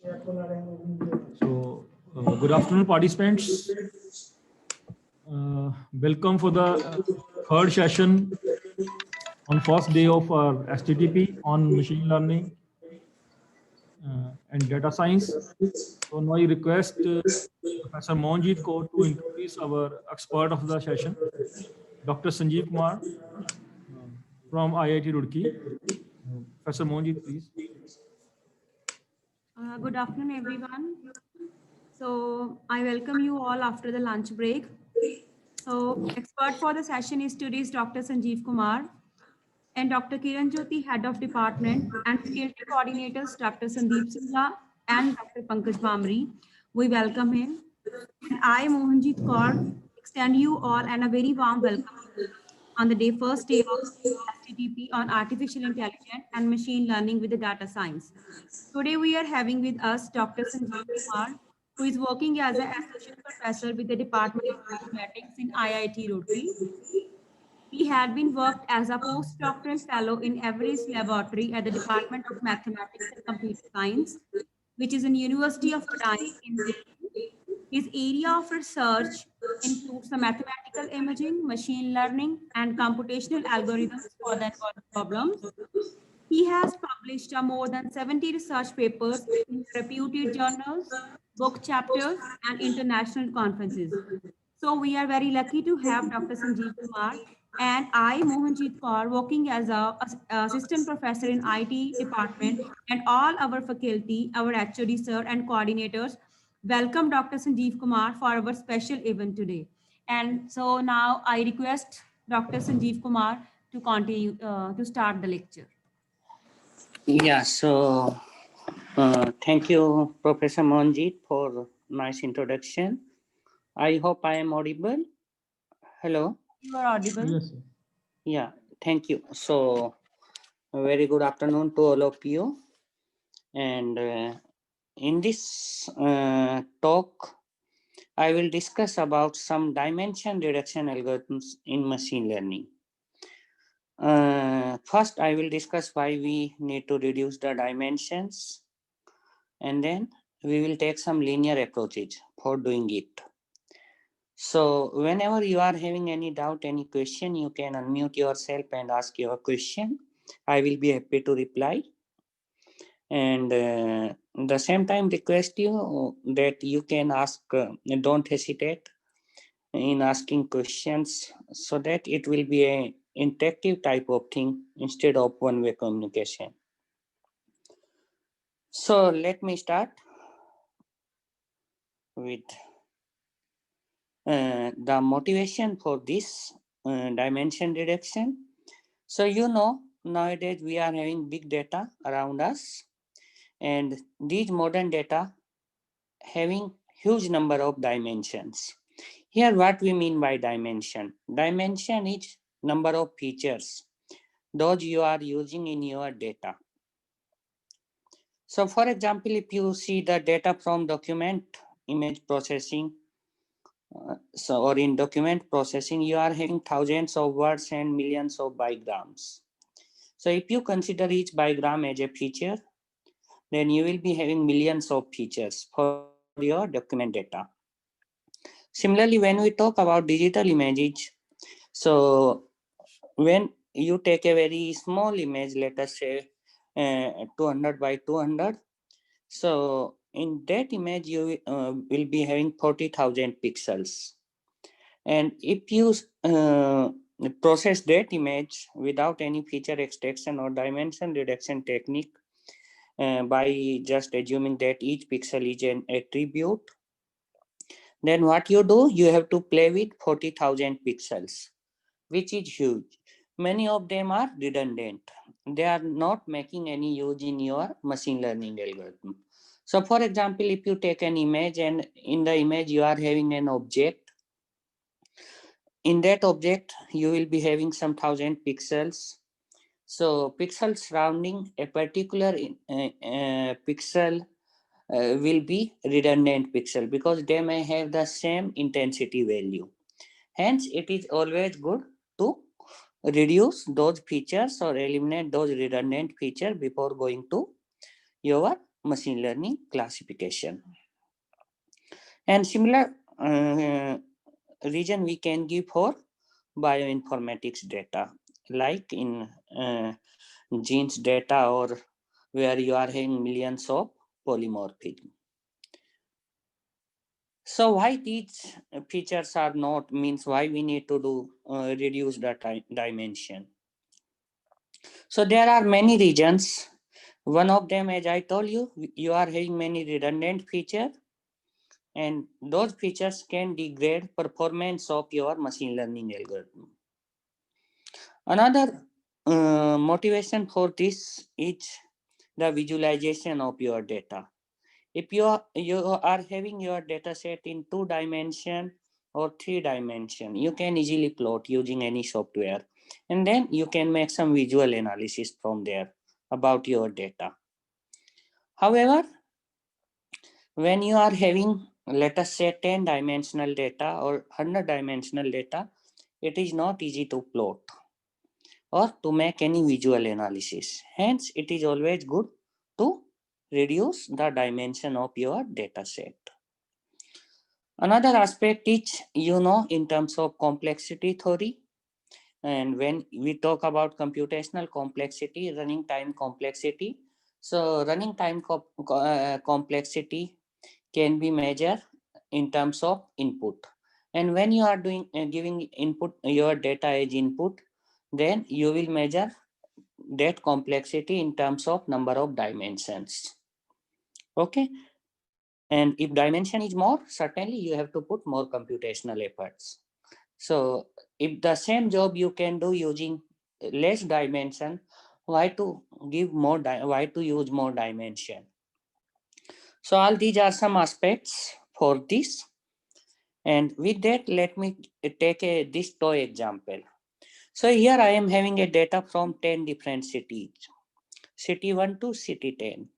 So, good afternoon, participants. Welcome for the third session on first day of our STTP on machine learning and data science. So now I request Professor Mohanjit Kaur to introduce our expert of the session, Dr. Sanjeev Kumar from IIT Roorkee. Professor Mohanjit, please. Good afternoon, everyone. So I welcome you all after the lunch break. So expert for the session is today's Dr. Sanjeev Kumar and Dr. Kiran Jyoti, Head of Department, and faculty coordinators, Dr. Sandeep Singla and Dr. Pankaj Bhamri. We welcome him. And I, Mohanjit Kaur, extend you all and a very warm welcome on the first day of STTP on artificial intelligence and machine learning with the data science. Today we are having with us Dr. Sanjeev Kumar, who is working as an associate professor with the Department of Mathematics in IIT Roorkee. He had been worked as a postdoctoral fellow in Everest Laboratory at the Department of Mathematics and Computer Science, which is in University of Padang in Delhi. His area of research includes the mathematical imaging, machine learning, and computational algorithms for the problems. He has published more than 70 research papers in reputed journals, book chapters, and international conferences. So we are very lucky to have Dr. Sanjeev Kumar and I, Mohanjit Kaur, working as a assistant professor in IT department, and all our faculty, our HOD sir and coordinators. Welcome Dr. Sanjeev Kumar for our special event today. And so now I request Dr. Sanjeev Kumar to continue to start the lecture. Yeah, so thank you, Professor Monjit, for nice introduction. I hope I am audible. Hello. You are audible. Yes, sir. Yeah, thank you. So, a very good afternoon to all of you. And in this talk, I will discuss about some dimension reduction algorithms in machine learning. First, I will discuss why we need to reduce the dimensions, and then we will take some linear approaches for doing it. So whenever you are having any doubt, any question, you can unmute yourself and ask your question. I will be happy to reply. And the same time request you that you can ask, don't hesitate in asking questions, so that it will be a interactive type of thing instead of one-way communication. So let me start with the motivation for this dimension reduction. So nowadays we are having big data around us, and these modern data having huge number of dimensions. Here what we mean by dimension. Dimension is number of features those you are using in your data. So for example, if you see the data from document image processing, or in document processing, you are having thousands of words and millions of bigrams. So if you consider each bigram as a feature, then you will be having millions of features for your document data. Similarly, when we talk about digital images, so when you take a very small image, let us say 200 by 200, so in that image you will be having 40,000 pixels. And if you process that image without any feature extraction or dimension reduction technique, by just assuming that each pixel is an attribute, then what you do, you have to play with 40,000 pixels, which is huge. Many of them are redundant. They are not making any use in your machine learning algorithm. So for example, if you take an image and in the image you are having an object, in that object you will be having some 1,000 pixels. So pixel surrounding a particular pixel will be redundant pixel, because they may have the same intensity value. Hence, it is always good to reduce those features or eliminate those redundant features before going to your machine learning classification. And similar reason we can give for bioinformatics data, like in genes data, or where you are having millions of polymorphism. So why these features are not, means why we need to do reduce the dimension. So there are many reasons. One of them, as I told you, you are having many redundant features, and those features can degrade performance of your machine learning algorithm. Another motivation for this is the visualization of your data. If you are having your data set in 2 dimension or 3 dimension, you can easily plot using any software, and then you can make some visual analysis from there about your data. However, when you are having, let us say, 10 dimensional data or 100 dimensional data, it is not easy to plot or to make any visual analysis. Hence, it is always good to reduce the dimension of your data set. Another aspect is, in terms of complexity theory, and when we talk about computational complexity, running time complexity, so running time complexity can be measured in terms of input. And when you are doing giving input, your data as input, then you will measure that complexity in terms of number of dimensions. Okay. And if dimension is more, certainly you have to put more computational efforts. So if the same job you can do using less dimension, why to give more, why to use more dimension? So all these are some aspects for this. And with that, let me take this toy example. So here I am having a data from 10 different cities, city 1 to city 10.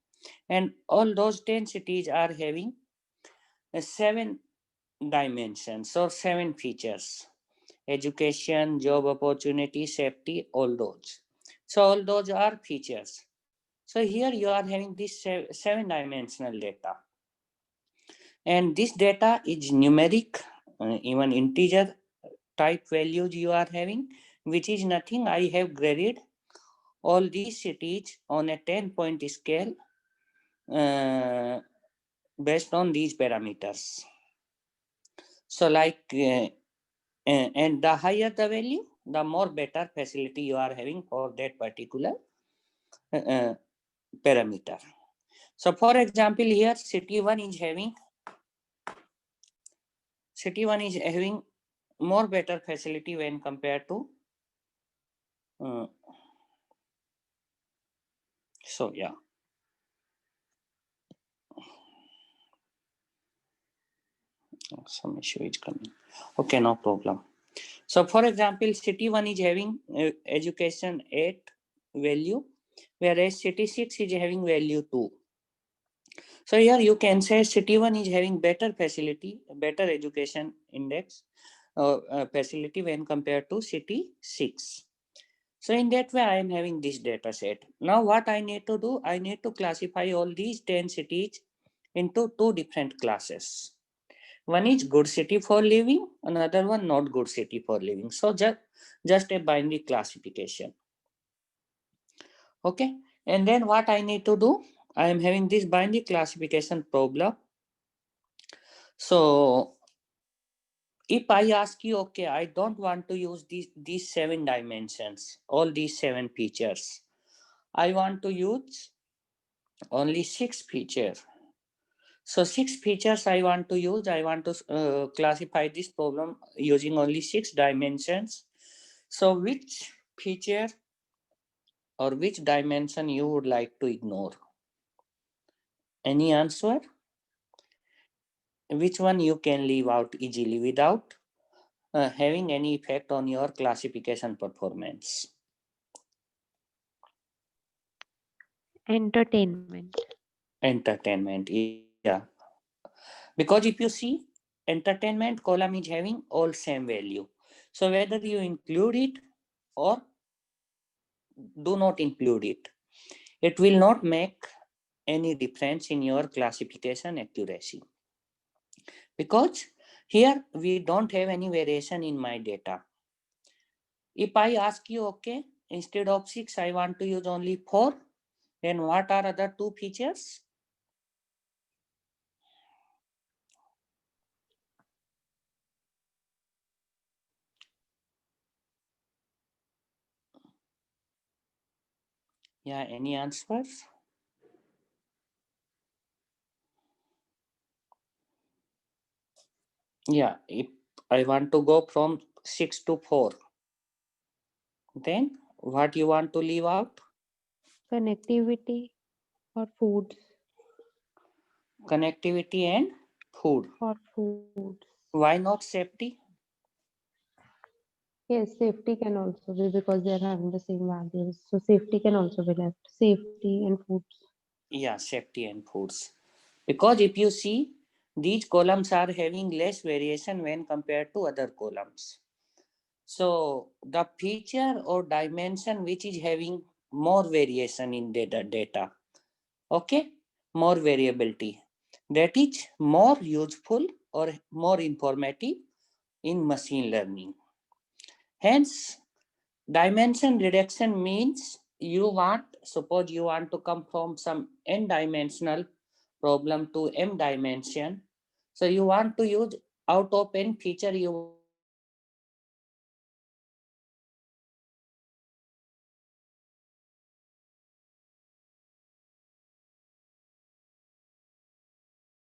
And all those 10 cities are having 7 dimensions or 7 features: education, job opportunity, safety, all those. So all those are features. So here you are having this 7 dimensional data. And this data is numeric, even integer type values you are having, which is nothing. I have graded all these cities on a 10-point scale based on these parameters. So like, and the higher the value, the more better facility you are having for that particular parameter. So for example, here city 1 is having more better facility when compared to so yeah. Some issue is coming. Okay, no problem. So for example, city 1 is having education 8 value, whereas city 6 is having value 2. So here you can say city 1 is having better facility, better education index facility when compared to city 6. So in that way, I am having this data set. Now what I need to do, I need to classify all these 10 cities into 2 different classes. One is good city for living, another one not good city for living. So just a binary classification. Okay. And then what I need to do, I am having this binary classification problem. So if I ask you, okay, I don't want to use these 7 dimensions, all these 7 features. I want to use only 6 features. So 6 features I want to use. I want to classify this problem using only 6 dimensions. So which feature or which dimension you would like to ignore? Any answer? Which one you can leave out easily without having any effect on your classification performance? Entertainment. Entertainment, yeah. Because if you see, entertainment column is having all same value. So whether you include it or do not include it, it will not make any difference in your classification accuracy. Because here we don't have any variation in my data. If I ask you, okay, instead of 6, I want to use only 4, then what are other 2 features? Yeah, any answers? Yeah, if I want to go from 6 to 4, then what you want to leave out? Connectivity or foods. Connectivity and food. Or foods. Why not safety? Yes, safety can also be because they are having the same values. So safety can also be left. Safety and foods. Yeah, safety and foods. Because if you see, these columns are having less variation when compared to other columns. So the feature or dimension which is having more variation in data, okay, more variability, that is more useful or more informative in machine learning. Hence, dimension reduction means suppose you want to come from some n dimensional problem to m dimension. So you want to use out of n feature, you want to use only 2 features. So that is why dimension reduction is more useful in machine learning.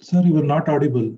Sir, you were not audible.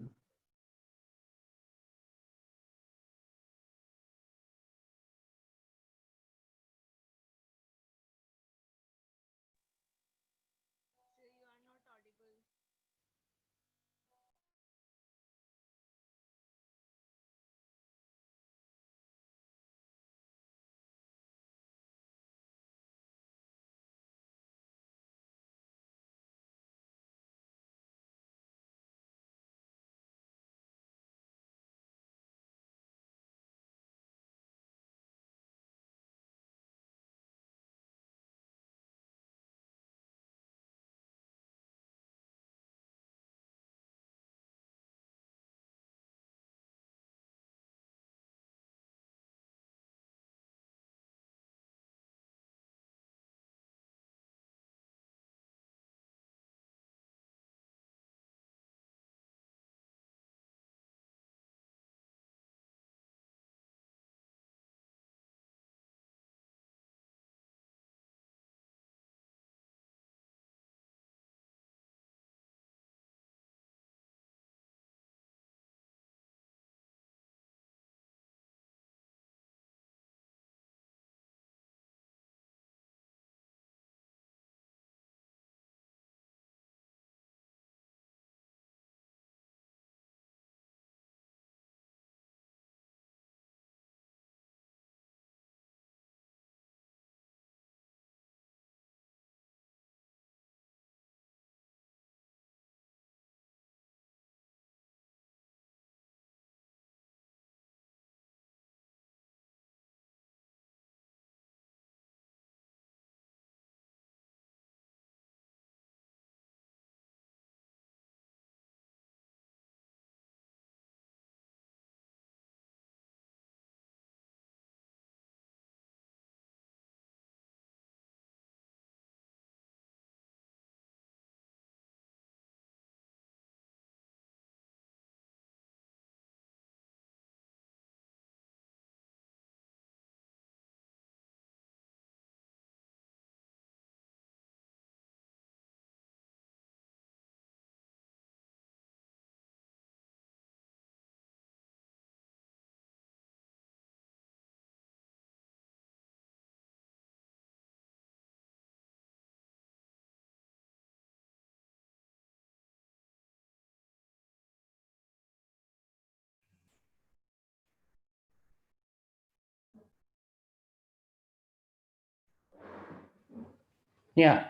Yeah.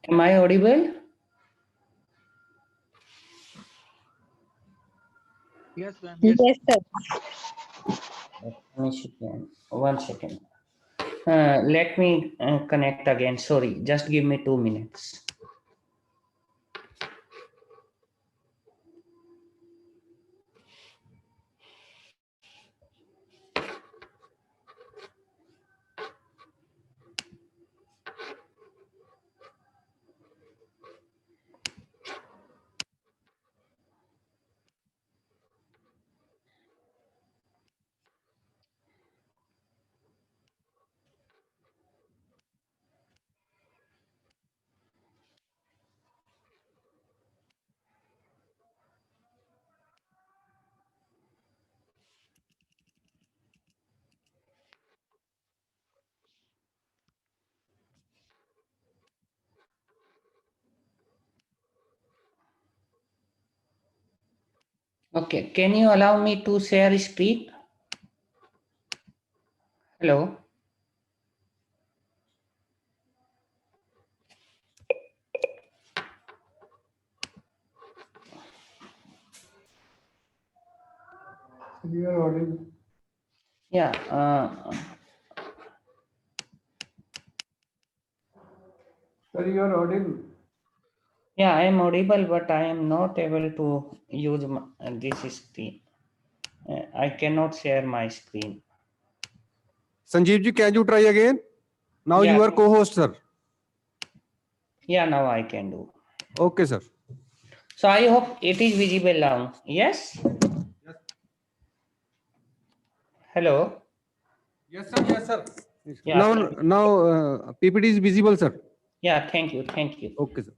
Am I audible? Yes, ma'am. Yes, sir. One second. Let me connect again. Sorry, just give me 2 minutes. Okay, can you allow me to share screen? Hello? You are audible. Yeah. Sir, you are audible. Yeah, I am audible, but I am not able to use this screen. I cannot share my screen. Sanjeev ji, can you try again? Now Yeah. you are co-host, sir. Yeah, now I can do. Okay, sir. So I hope it is visible now. Yes? Hello? Yes, sir. Yes, sir. Yeah. Now PPT is visible, sir. Yeah, thank you. Thank you. Okay, sir.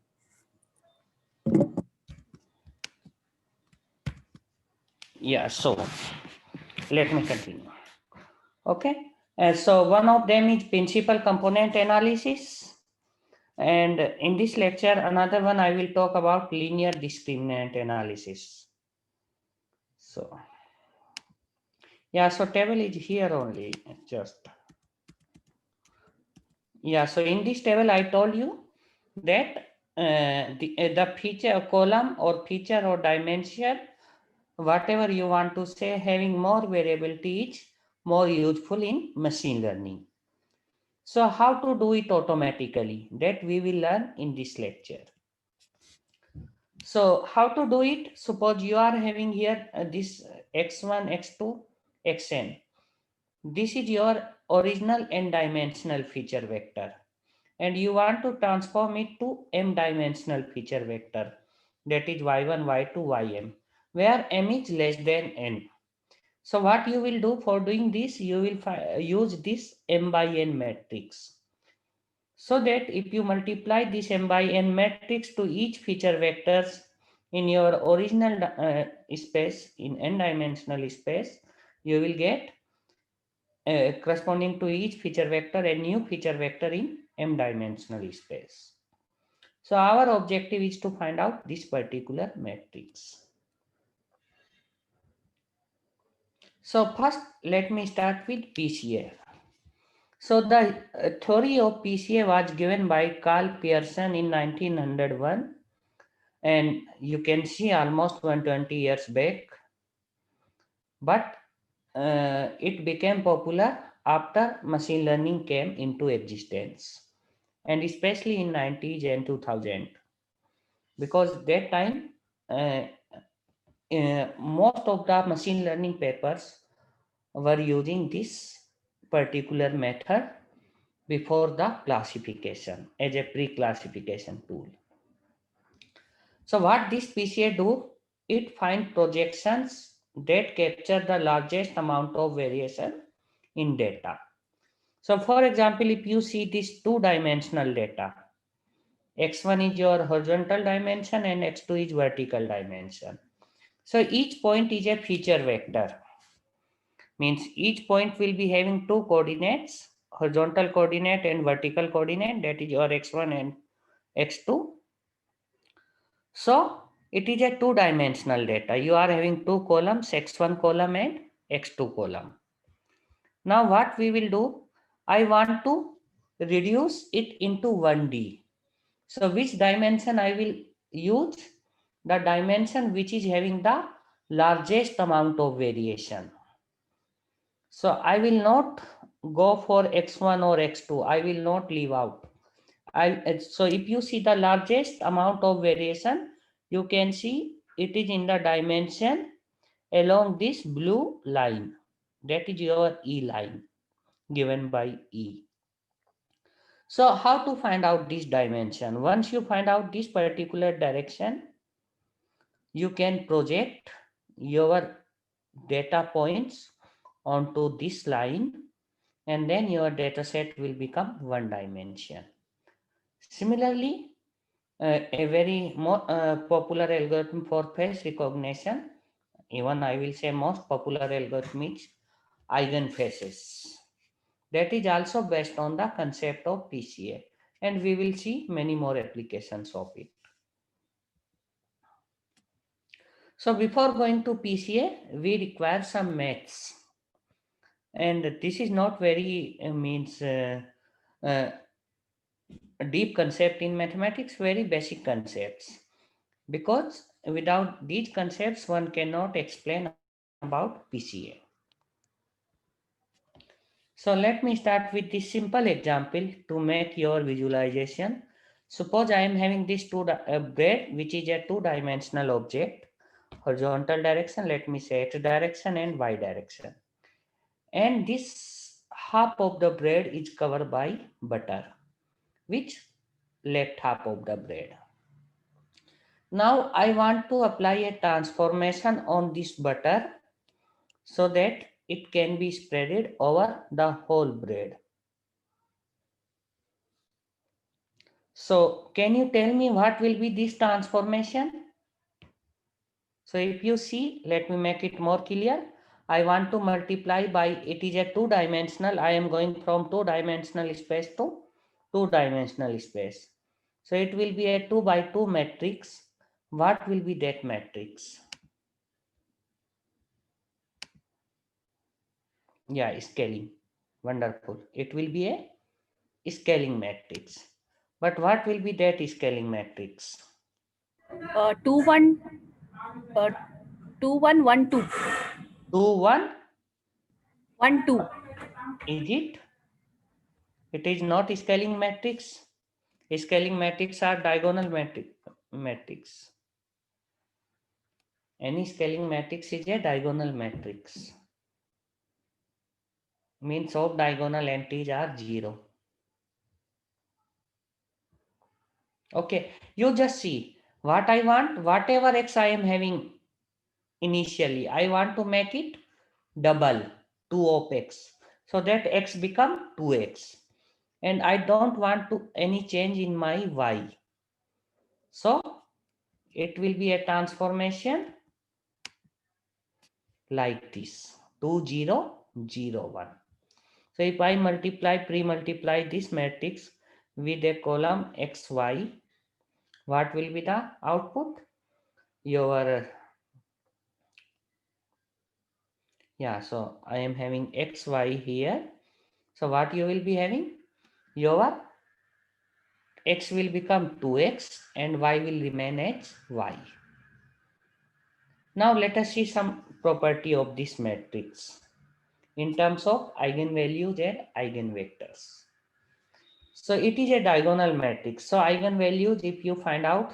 Yeah, so let me continue. Okay. So one of them is principal component analysis. And in this lecture, another one I will talk about linear discriminant analysis. So, yeah, so table is here only, just. Yeah, so in this table, I told you that the feature column or feature or dimension, whatever you want to say, having more variability is more useful in machine learning. So how to do it automatically, that we will learn in this lecture. So how to do it? Suppose you are having here this x1, x2, xn. This is your original n-dimensional feature vector. And you want to transform it to m-dimensional feature vector. That is y1, y2, ym, where m is less than n. So what you will do for doing this, you will use this m by n matrix. So that if you multiply this m by n matrix to each feature vectors in your original space, in n-dimensional space, you will get corresponding to each feature vector a new feature vector in m-dimensional space. So our objective is to find out this particular matrix. So first, let me start with PCA. So the theory of PCA was given by Carl Pearson in 1901. And you can see almost 120 years back, but it became popular after machine learning came into existence, and especially in 90s and 2000, because that time most of the machine learning papers were using this particular method before the classification as a pre-classification tool. So what this PCA do, it find projections that capture the largest amount of variation in data. So for example, if you see this two-dimensional data, x1 is your horizontal dimension and x2 is vertical dimension. So each point is a feature vector. Means each point will be having two coordinates, horizontal coordinate and vertical coordinate, that is your x1 and x2. So it is a two-dimensional data. You are having two columns, x1 column and x2 column. Now what we will do, I want to reduce it into 1D. So which dimension I will use? The dimension which is having the largest amount of variation. So I will not go for x1 or x2. I will not leave out. So if you see the largest amount of variation, you can see it is in the dimension along this blue line. That is your E line given by E. So how to find out this dimension? Once you find out this particular direction, you can project your data points onto this line, and then your data set will become one dimension. Similarly, a very more popular algorithm for face recognition, even I will say most popular algorithm is eigenfaces. That is also based on the concept of PCA, and we will see many more applications of it. So before going to PCA, we require some maths, and this is not very deep concept in mathematics, very basic concepts, because without these concepts one cannot explain about PCA. So let me start with this simple example to make your visualization. Suppose I am having this bread, which is a two-dimensional object, horizontal direction, let me say X direction and Y direction. And this half of the bread is covered by butter, which left half of the bread. Now I want to apply a transformation on this butter so that it can be spreaded over the whole bread. So can you tell me what will be this transformation? So if you see, let me make it more clear. I want to multiply by, it is a two-dimensional. I am going from two-dimensional space to two-dimensional space. So it will be a 2 by 2 matrix. What will be that matrix? Yeah, scaling. Wonderful. It will be a scaling matrix. But what will be that scaling matrix? 2 1 2 1 1 2 2 1. 1 2. Is it? It is not scaling matrix. Scaling matrix are diagonal matrix. Any scaling matrix is a diagonal matrix. Means all diagonal entries are 0. Okay, you just see what I want, whatever x I am having initially, I want to make it double 2 of x, so that x become 2x, and I don't want to any change in my y. So it will be a transformation like this 2 0 0 1. So if I pre-multiply this matrix with a column xy, what will be the output? Your so I am having xy here. So what you will be having? Your x will become 2x and y will remain as y. Now let us see some property of this matrix in terms of eigenvalues and eigenvectors. So it is a diagonal matrix. So eigenvalues, if you find out,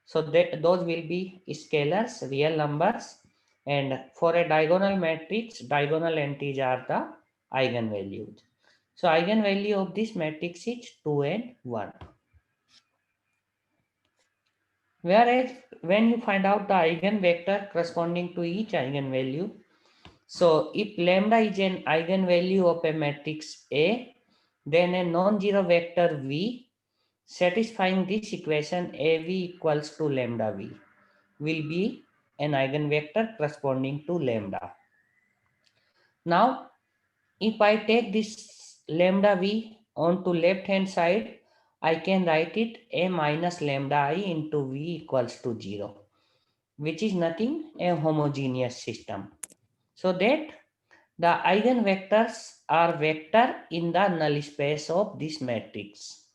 so that those will be scalars, real numbers, and for a diagonal matrix, diagonal entries are the eigenvalues. So eigenvalue of this matrix is 2 and 1. Whereas when you find out the eigenvector corresponding to each eigenvalue, so if lambda is an eigenvalue of a matrix A, then a non-zero vector V satisfying this equation AV equals to lambda V will be an eigenvector corresponding to lambda. Now, if I take this lambda V onto left hand side, I can write it A minus lambda I into V equals to 0, which is nothing, a homogeneous system. So that the eigenvectors are vector in the null space of this matrix.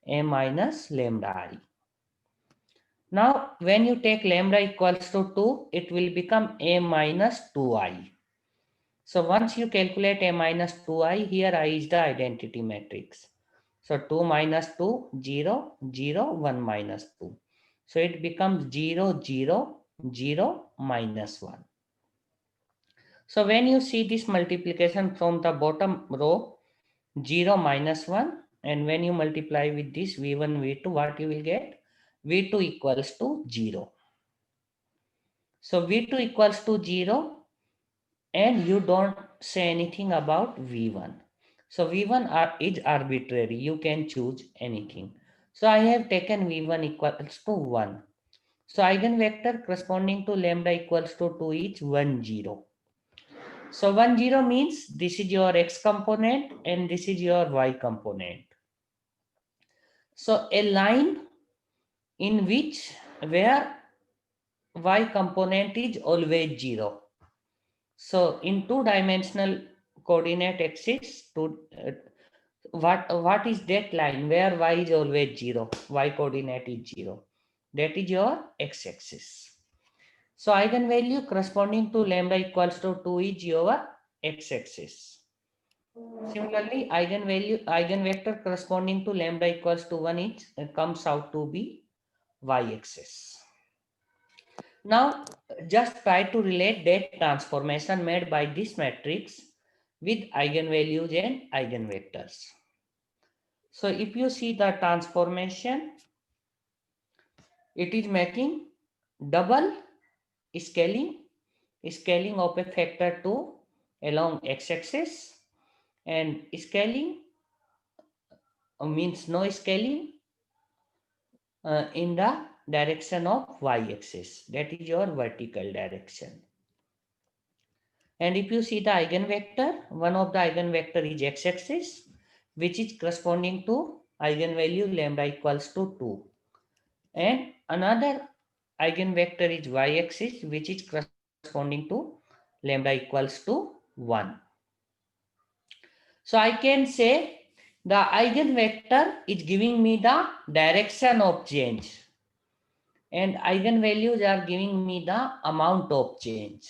a minus lambda I. Now, when you take lambda equals to 2, it will become a minus 2I. So once you calculate a minus 2I, here I is the identity matrix. So 2 minus 2, 0, 0, 1 minus 2. So it becomes 0, 0, 0, minus 1. So when you see this multiplication from the bottom row, 0 minus 1, and when you multiply with this V1, V2, what you will get? V2 equals to 0. So V2 equals to 0, and you don't say anything about V1. So V1 is arbitrary. You can choose anything. So I have taken V1 equals to 1. So eigenvector corresponding to lambda equals to 2 is 1, 0. So 1, 0 means this is your x component and this is your y component. So a line in which where y component is always 0. So in two-dimensional coordinate axis, what is that line where y is always 0, y coordinate is 0? That is your x-axis. So eigenvalue corresponding to lambda equals to 2 is your x-axis. Similarly, eigenvector corresponding to lambda equals to 1 is comes out to be y-axis. Now, just try to relate that transformation made by this matrix with eigenvalues and eigenvectors. So if you see the transformation, it is making double scaling of a factor 2 along x-axis, and scaling means no scaling in the direction of y-axis. That is your vertical direction. And if you see the eigenvector, one of the eigenvector is x-axis, which is corresponding to eigenvalue lambda equals to 2. And another eigenvector is y-axis, which is corresponding to lambda equals to 1. So I can say the eigenvector is giving me the direction of change, and eigenvalues are giving me the amount of change.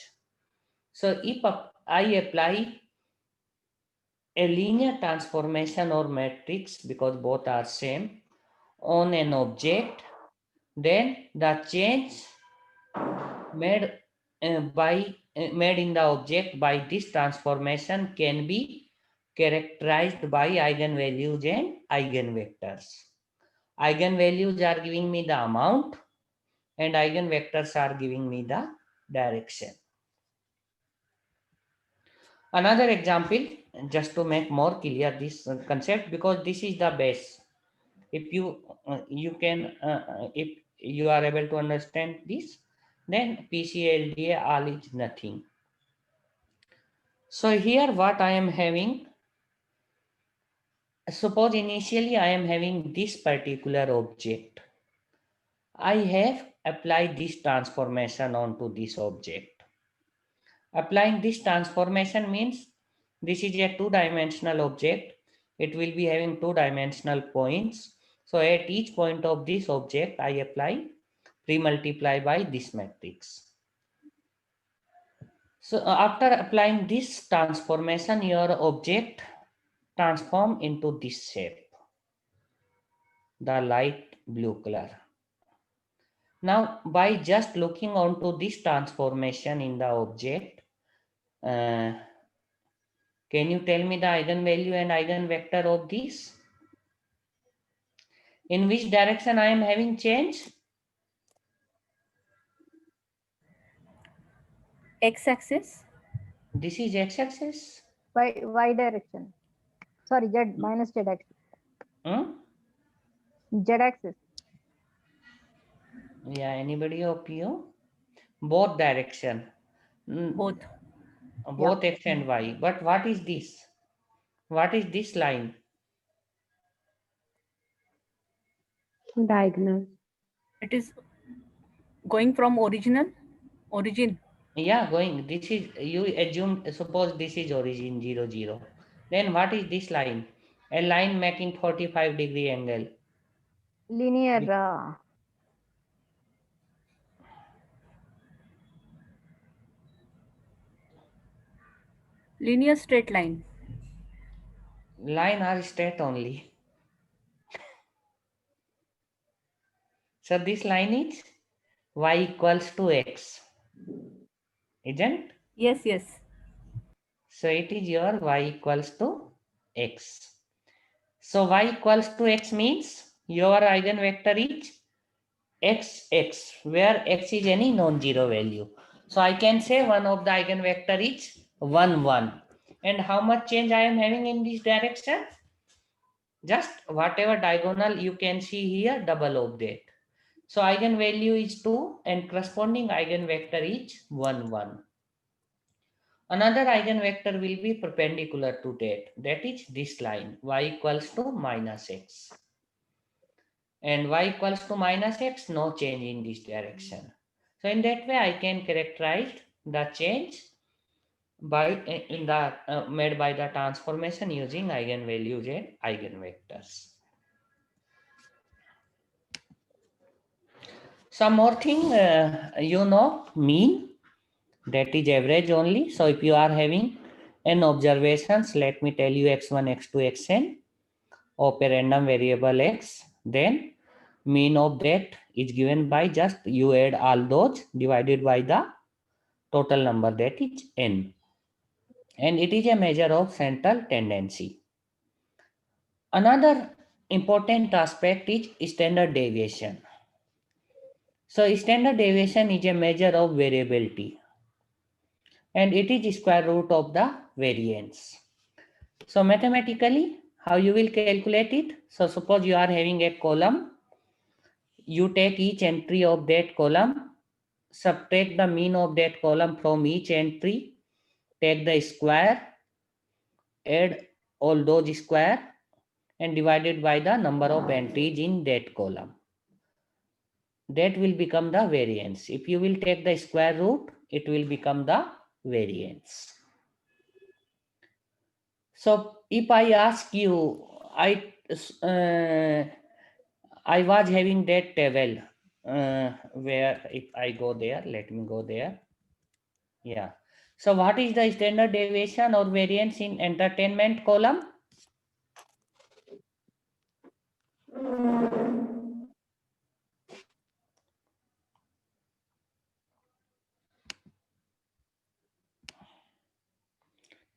So if I apply a linear transformation or matrix, because both are same, on an object, then the change made made in the object by this transformation can be characterized by eigenvalues and eigenvectors. Eigenvalues are giving me the amount and eigenvectors are giving me the direction. Another example, just to make more clear this concept, because this is the base. If you if you are able to understand this, then PCLDA all is nothing. So here what I am having, suppose initially I am having this particular object. I have applied this transformation onto this object. Applying this transformation means this is a two-dimensional object. It will be having two-dimensional points. So at each point of this object, I apply pre-multiply by this matrix. So after applying this transformation, your object transform into this shape, the light blue color. Now, by just looking onto this transformation in the object, can you tell me the eigenvalue and eigenvector of this? In which direction I am having change? X-axis. This is x-axis. Y direction. Sorry, Z minus Z axis. Z axis. Yeah, anybody of you? Both direction. Both. Both x and y. But what is this? What is this line? Diagonal. It is going from origin. Yeah, going. This is, you assume, suppose this is origin 0, 0. Then what is this line? A line making 45-degree angle. linear, Linear straight line. Line are straight only. So this line is y equals to x, isn't? Yes, yes. So it is your y equals to x. So y equals to x means your eigenvector is x, where x is any non-zero value. So I can say one of the eigenvector is 1, 1. And how much change I am having in this direction? Just whatever diagonal you can see here, double of that. So eigenvalue is 2 and corresponding eigenvector is 1, 1. Another eigenvector will be perpendicular to that. That is this line, y equals to minus x. And y equals to minus x, no change in this direction. So in that way, I can characterize the change by made by the transformation using eigenvalues and eigenvectors. Some more thing, mean, that is average only. So if you are having n observations, let me tell you x1, x2, xn of a random variable x, then mean of that is given by just you add all those divided by the total number, that is n. And it is a measure of central tendency. Another important aspect is standard deviation. So standard deviation is a measure of variability, and it is square root of the variance. So mathematically, how you will calculate it? So suppose you are having a column, you take each entry of that column, subtract the mean of that column from each entry, take the square, add all those square, and divided by the number of entries in that column. That will become the variance. If you will take the square root, it will become the variance. So if I ask you, I was having that table where if I go there, let me go there. Yeah. So what is the standard deviation or variance in entertainment column?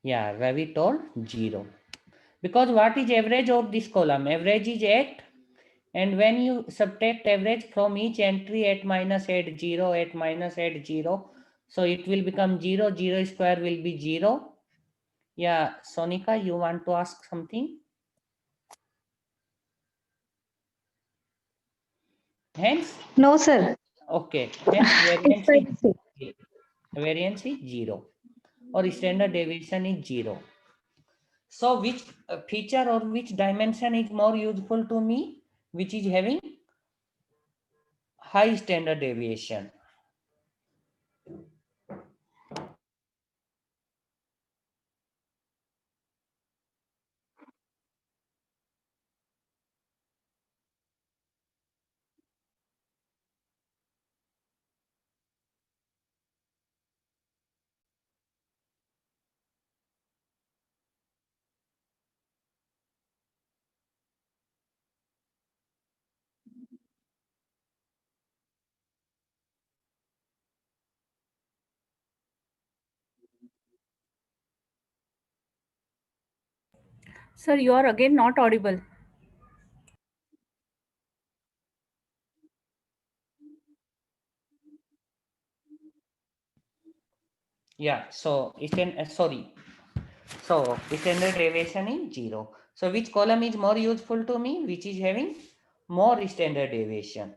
Yeah, Ravi told 0. Because what is average of this column? Average is 8. And when you subtract average from each entry, 8 minus 8, 0, 8 minus 8, 0. So it will become 0, 0 square will be 0. Yeah, Sonika, you want to ask something? Hence, no, sir. okay, hence variance is 0 or standard deviation is 0. So which feature or which dimension is more useful to me, which is having high standard deviation? Sir, you are again not audible. Yeah, so sorry. So standard deviation is 0. So which column is more useful to me, which is having more standard deviation?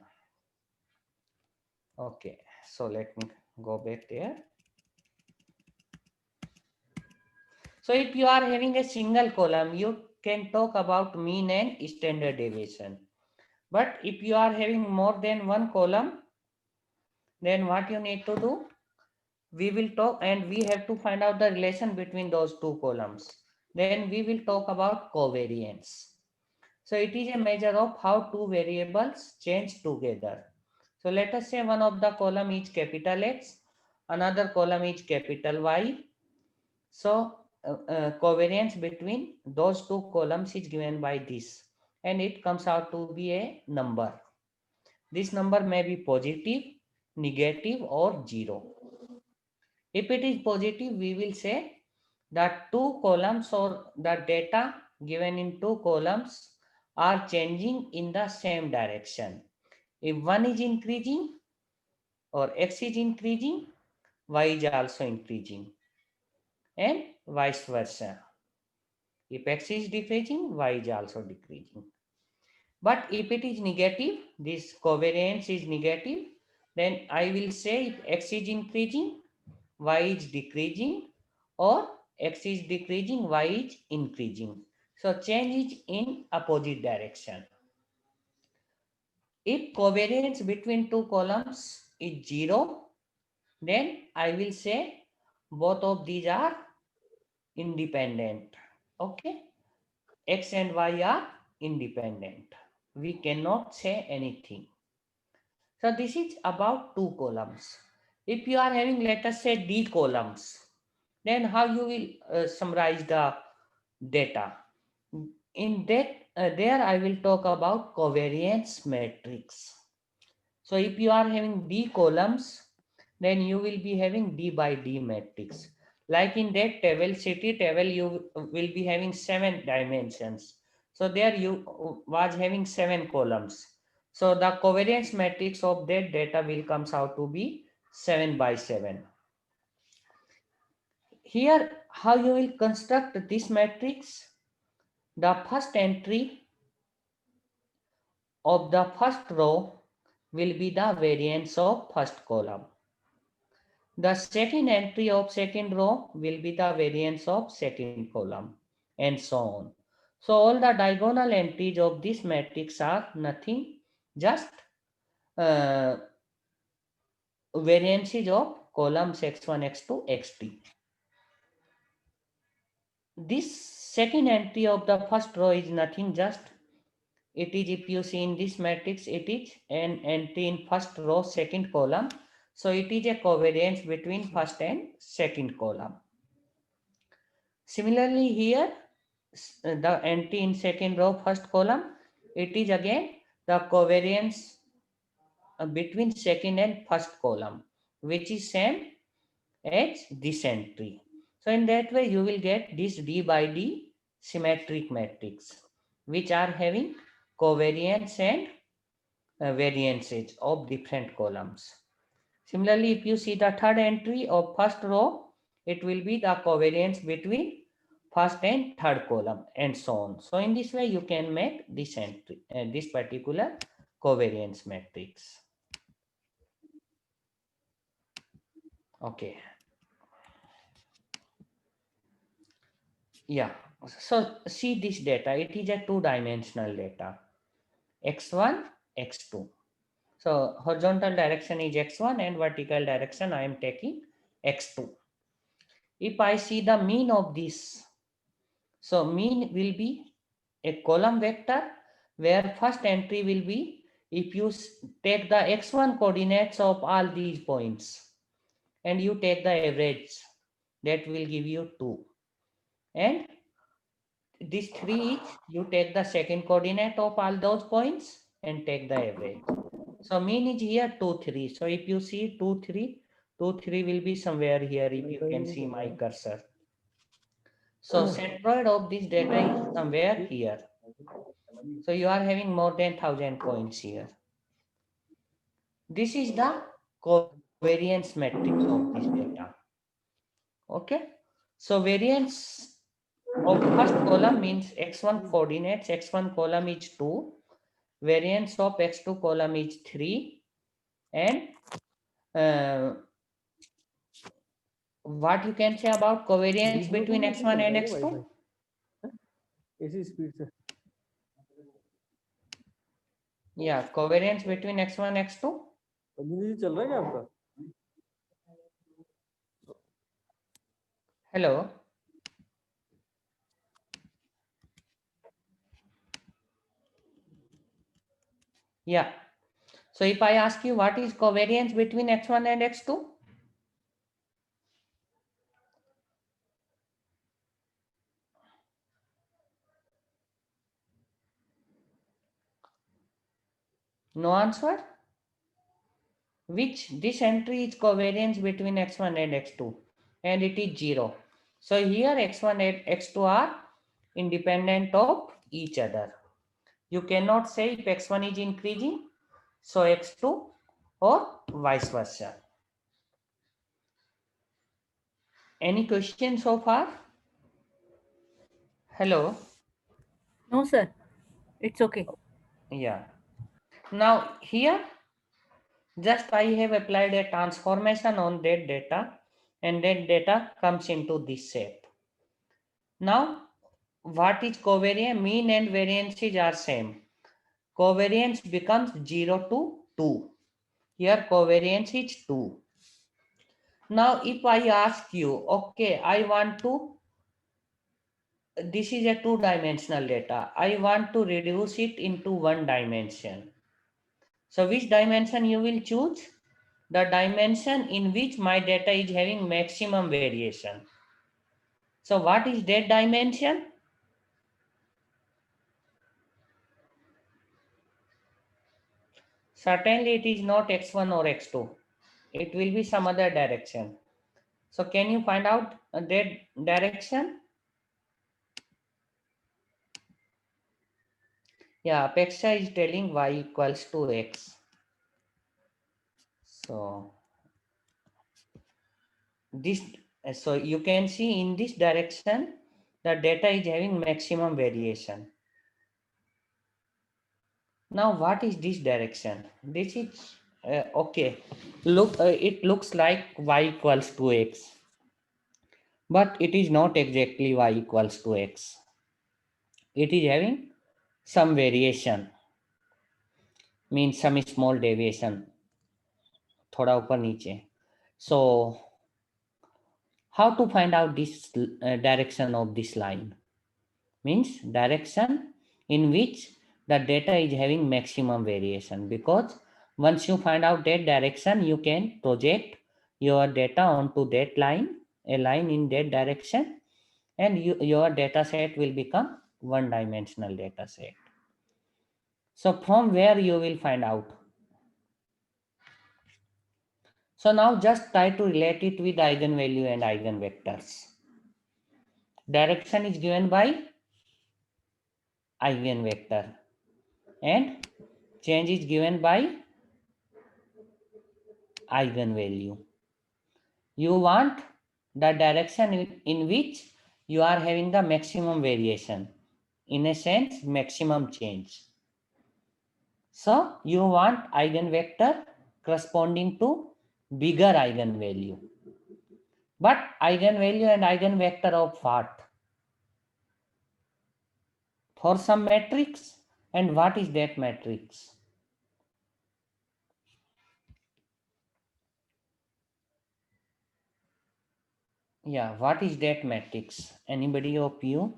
Okay, so let me go back there. So if you are having a single column, you can talk about mean and standard deviation. But if you are having more than one column, then what you need to do? We will talk and we have to find out the relation between those two columns. Then we will talk about covariance. So it is a measure of how two variables change together. So let us say one of the column is capital X, another column is capital Y. So covariance between those two columns is given by this, and it comes out to be a number. This number may be positive, negative, or 0. If it is positive, we will say that two columns or the data given in two columns are changing in the same direction. If one is increasing or X is increasing, Y is also increasing, and vice versa. If X is decreasing, Y is also decreasing. But if it is negative, this covariance is negative, then I will say if X is increasing, Y is decreasing, or X is decreasing, Y is increasing. So change is in opposite direction. If covariance between two columns is 0, then I will say both of these are independent. Okay, X and Y are independent. We cannot say anything. So this is about two columns. If you are having, let us say, D columns, then how you will summarize the data? In that, there I will talk about covariance matrix. So if you are having D columns, then you will be having D by D matrix. Like in that table, city table, you will be having 7 dimensions. So there you was having 7 columns. So the covariance matrix of that data will comes out to be 7 by 7. Here, how you will construct this matrix? The first entry of the first row will be the variance of first column. The second entry of second row will be the variance of second column, and so on. So all the diagonal entries of this matrix are nothing, just variances of columns x1, x2, x3. This second entry of the first row is nothing, just it is, if you see in this matrix, it is an entry in first row, second column. So it is a covariance between first and second column. Similarly here, the entry in second row, first column, it is again the covariance between second and first column, which is same as this entry. So in that way, you will get this D by D symmetric matrix, which are having covariance and variances of different columns. Similarly, if you see the third entry of first row, it will be the covariance between first and third column, and so on. So in this way, you can make this entry and this particular covariance matrix. Okay. Yeah. So see this data. It is a two-dimensional data. X1, X2. So horizontal direction is X1 and vertical direction I am taking X2. If I see the mean of this, so mean will be a column vector where first entry will be, if you take the x1 coordinates of all these points and you take the average, that will give you 2. And this 3 is, you take the second coordinate of all those points and take the average. So mean is here 2, 3. So if you see 2, 3, 2, 3 will be somewhere here if you can see my cursor. So centroid of this data is somewhere here. So you are having more than 1000 points here. This is the covariance matrix of this data. Okay. So variance of first column means x1 coordinates, x1 column is 2. Variance of x2 column is 3. And what you can say about covariance between x1 and x2? Yeah, covariance between x1 and x2. Hello. Yeah. So if I ask you what is covariance between x1 and x2? No answer? This entry is covariance between x1 and x2 and it is 0. So here x1 and x2 are independent of each other. You cannot say if x1 is increasing, so x2 or vice versa. Any questions so far? Hello? No, sir. It's okay. Yeah. Now here, just I have applied a transformation on that data and that data comes into this shape. Now, what is covariance? Mean and variances are same. Covariance becomes 0 to 2. Here covariance is 2. Now, if I ask you, okay, I want to, this is a two-dimensional data. I want to reduce it into one dimension. So which dimension you will choose? The dimension in which my data is having maximum variation. So what is that dimension? Certainly it is not x1 or x2. It will be some other direction. So can you find out that direction? Yeah, Apeksha is telling y equals to x. So this, so you can see in this direction, the data is having maximum variation. Now, what is this direction? This is okay. Look, it looks like y equals to x, but it is not exactly y equals to x. It is having some variation, means some small deviation, thoda upar niche. So, how to find out this direction of this line? Means direction in which the data is having maximum variation, because once you find out that direction, you can project your data onto that line, a line in that direction, and your data set will become one-dimensional data set. So from where you will find out? So now just try to relate it with eigenvalue and eigenvectors. Direction is given by eigenvector and change is given by eigenvalue. You want the direction in which you are having the maximum variation, in a sense maximum change. So you want eigenvector corresponding to bigger eigenvalue. But eigenvalue and eigenvector of what? For some matrix. And what is that matrix? Yeah, what is that matrix? Anybody of you?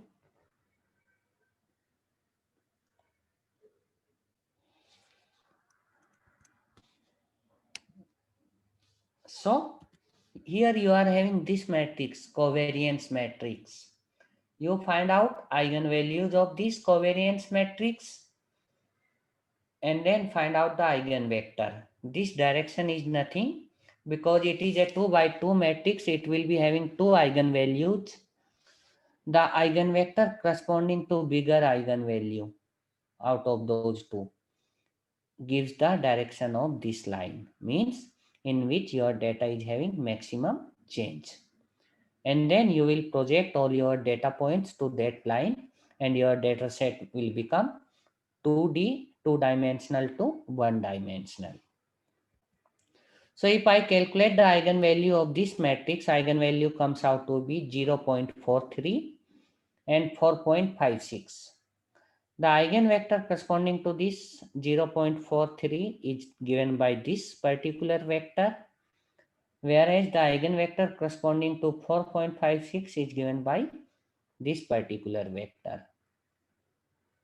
So here you are having this matrix, covariance matrix. You find out eigenvalues of this covariance matrix and then find out the eigenvector. This direction is nothing because it is a 2 by 2 matrix. It will be having two eigenvalues. The eigenvector corresponding to bigger eigenvalue out of those two gives the direction of this line, means in which your data is having maximum change. And then you will project all your data points to that line and your data set will become 2D, two-dimensional to one-dimensional. So if I calculate the eigenvalue of this matrix, eigenvalue comes out to be 0.43 and 4.56. The eigenvector corresponding to this 0.43 is given by this particular vector, whereas the eigenvector corresponding to 4.56 is given by this particular vector.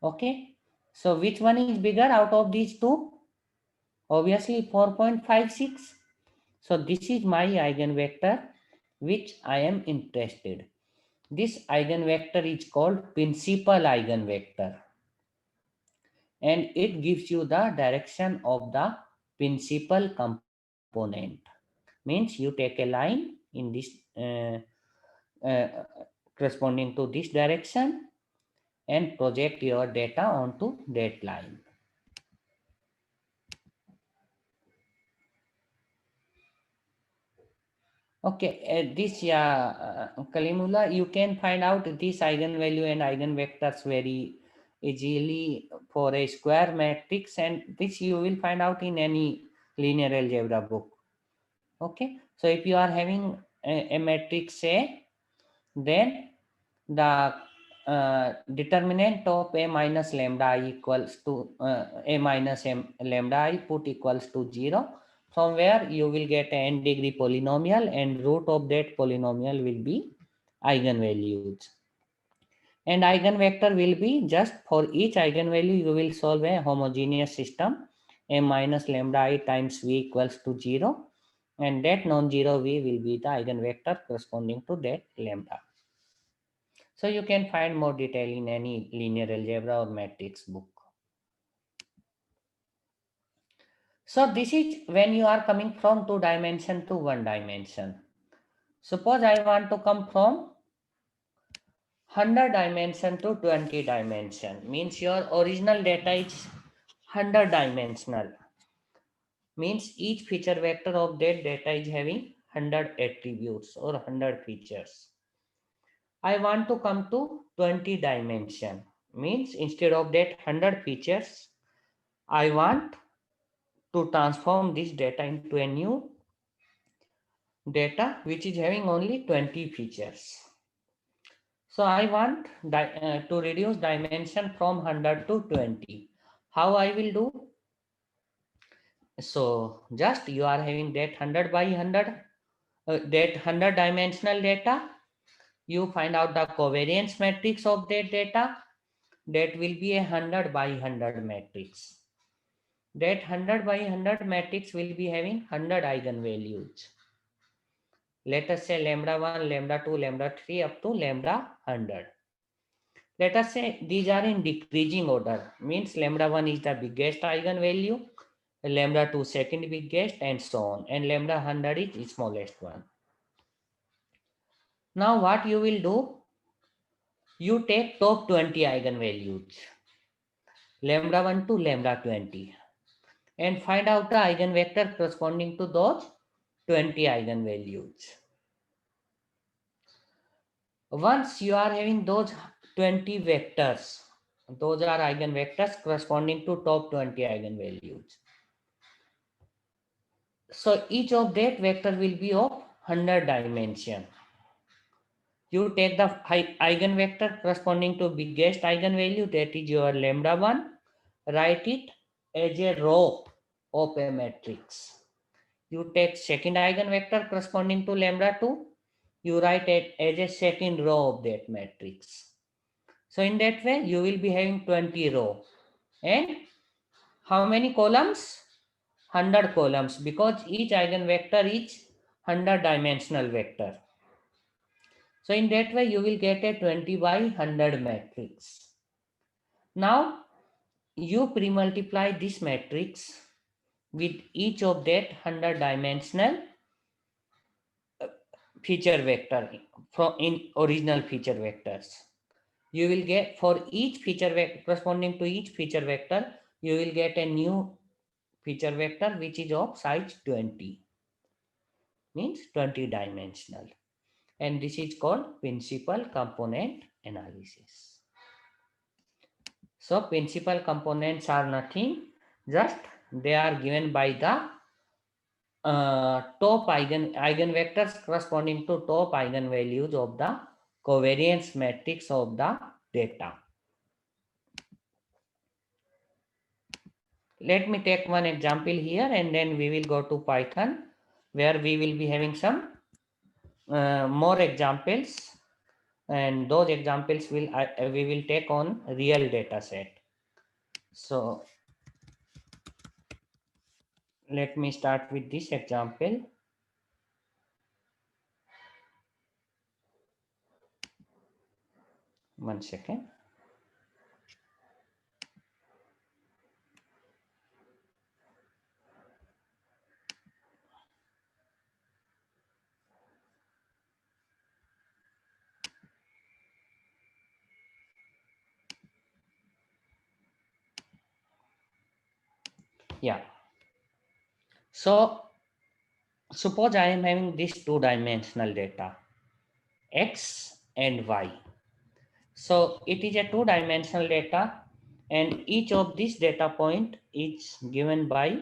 Okay, so which one is bigger out of these two? Obviously 4.56. So this is my eigenvector which I am interested. This eigenvector is called principal eigenvector, and it gives you the direction of the principal component. Means you take a line in this uh, corresponding to this direction and project your data onto that line. Okay, Kalimullah, you can find out this eigenvalue and eigenvectors very easily for a square matrix, and which you will find out in any linear algebra book. Okay, so if you are having a matrix A, then the determinant of A minus lambda I equals to A minus m lambda I put equals to 0, from where you will get an n degree polynomial, and root of that polynomial will be eigenvalues. And eigenvector will be just for each eigenvalue you will solve a homogeneous system, A minus lambda I times V equals to 0, and that non-zero V will be the eigenvector corresponding to that lambda. So you can find more detail in any linear algebra or matrix book. So this is when you are coming from 2 dimension to 1 dimension. Suppose I want to come from 100 dimension to 20 dimension. Means your original data is 100 dimensional. Means each feature vector of that data is having 100 attributes or 100 features. I want to come to 20 dimension. Means instead of that 100 features, I want to transform this data into a new data which is having only 20 features. So I want to reduce dimension from 100 to 20. How I will do? So just you are having that 100 by 100, that 100 dimensional data. You find out the covariance matrix of that data. That will be a 100 by 100 matrix. That 100 by 100 matrix will be having 100 eigenvalues. Let us say lambda 1, lambda 2, lambda 3 up to lambda 100. Let us say these are in decreasing order. Means lambda 1 is the biggest eigenvalue, lambda 2 second biggest, and so on. And lambda 100 is the smallest one. Now what you will do? You take top 20 eigenvalues, lambda 1 to lambda 20, and find out the eigenvector corresponding to those 20 eigenvalues. Once you are having those 20 vectors, those are eigenvectors corresponding to top 20 eigenvalues. So each of that vector will be of 100 dimension. You take the eigenvector corresponding to biggest eigenvalue, that is your lambda 1, write it as a row of a matrix. You take second eigenvector corresponding to lambda 2, you write it as a second row of that matrix. So in that way, you will be having 20 row. And how many columns? 100 columns, because each eigenvector is 100 dimensional vector. So in that way, you will get a 20 by 100 matrix. Now, you pre-multiply this matrix with each of that 100 dimensional feature vector from in original feature vectors. You will get for each feature vector corresponding to each feature vector, you will get a new feature vector which is of size 20, means 20 dimensional, and this is called principal component analysis. So principal components are nothing, just they are given by the top eigenvectors corresponding to top eigenvalues of the covariance matrix of the data. Let me take one example here, and then we will go to Python, where we will be having some more examples, and those examples we will take on real data set. So let me start with this example. One second. Yeah. So suppose I am having this two-dimensional data, X and Y. So it is a two-dimensional data, and each of these data point is given by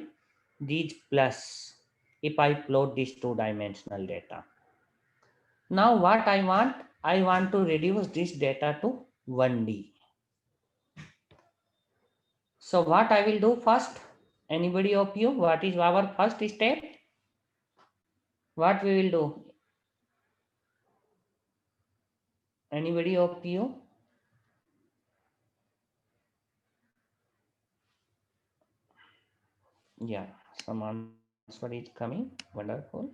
these plus if I plot this two-dimensional data. Now what I want to reduce this data to 1D. So what I will do first, anybody of you, what is our first step? What we will do? Anybody of you? Yeah, some answer is coming. Wonderful.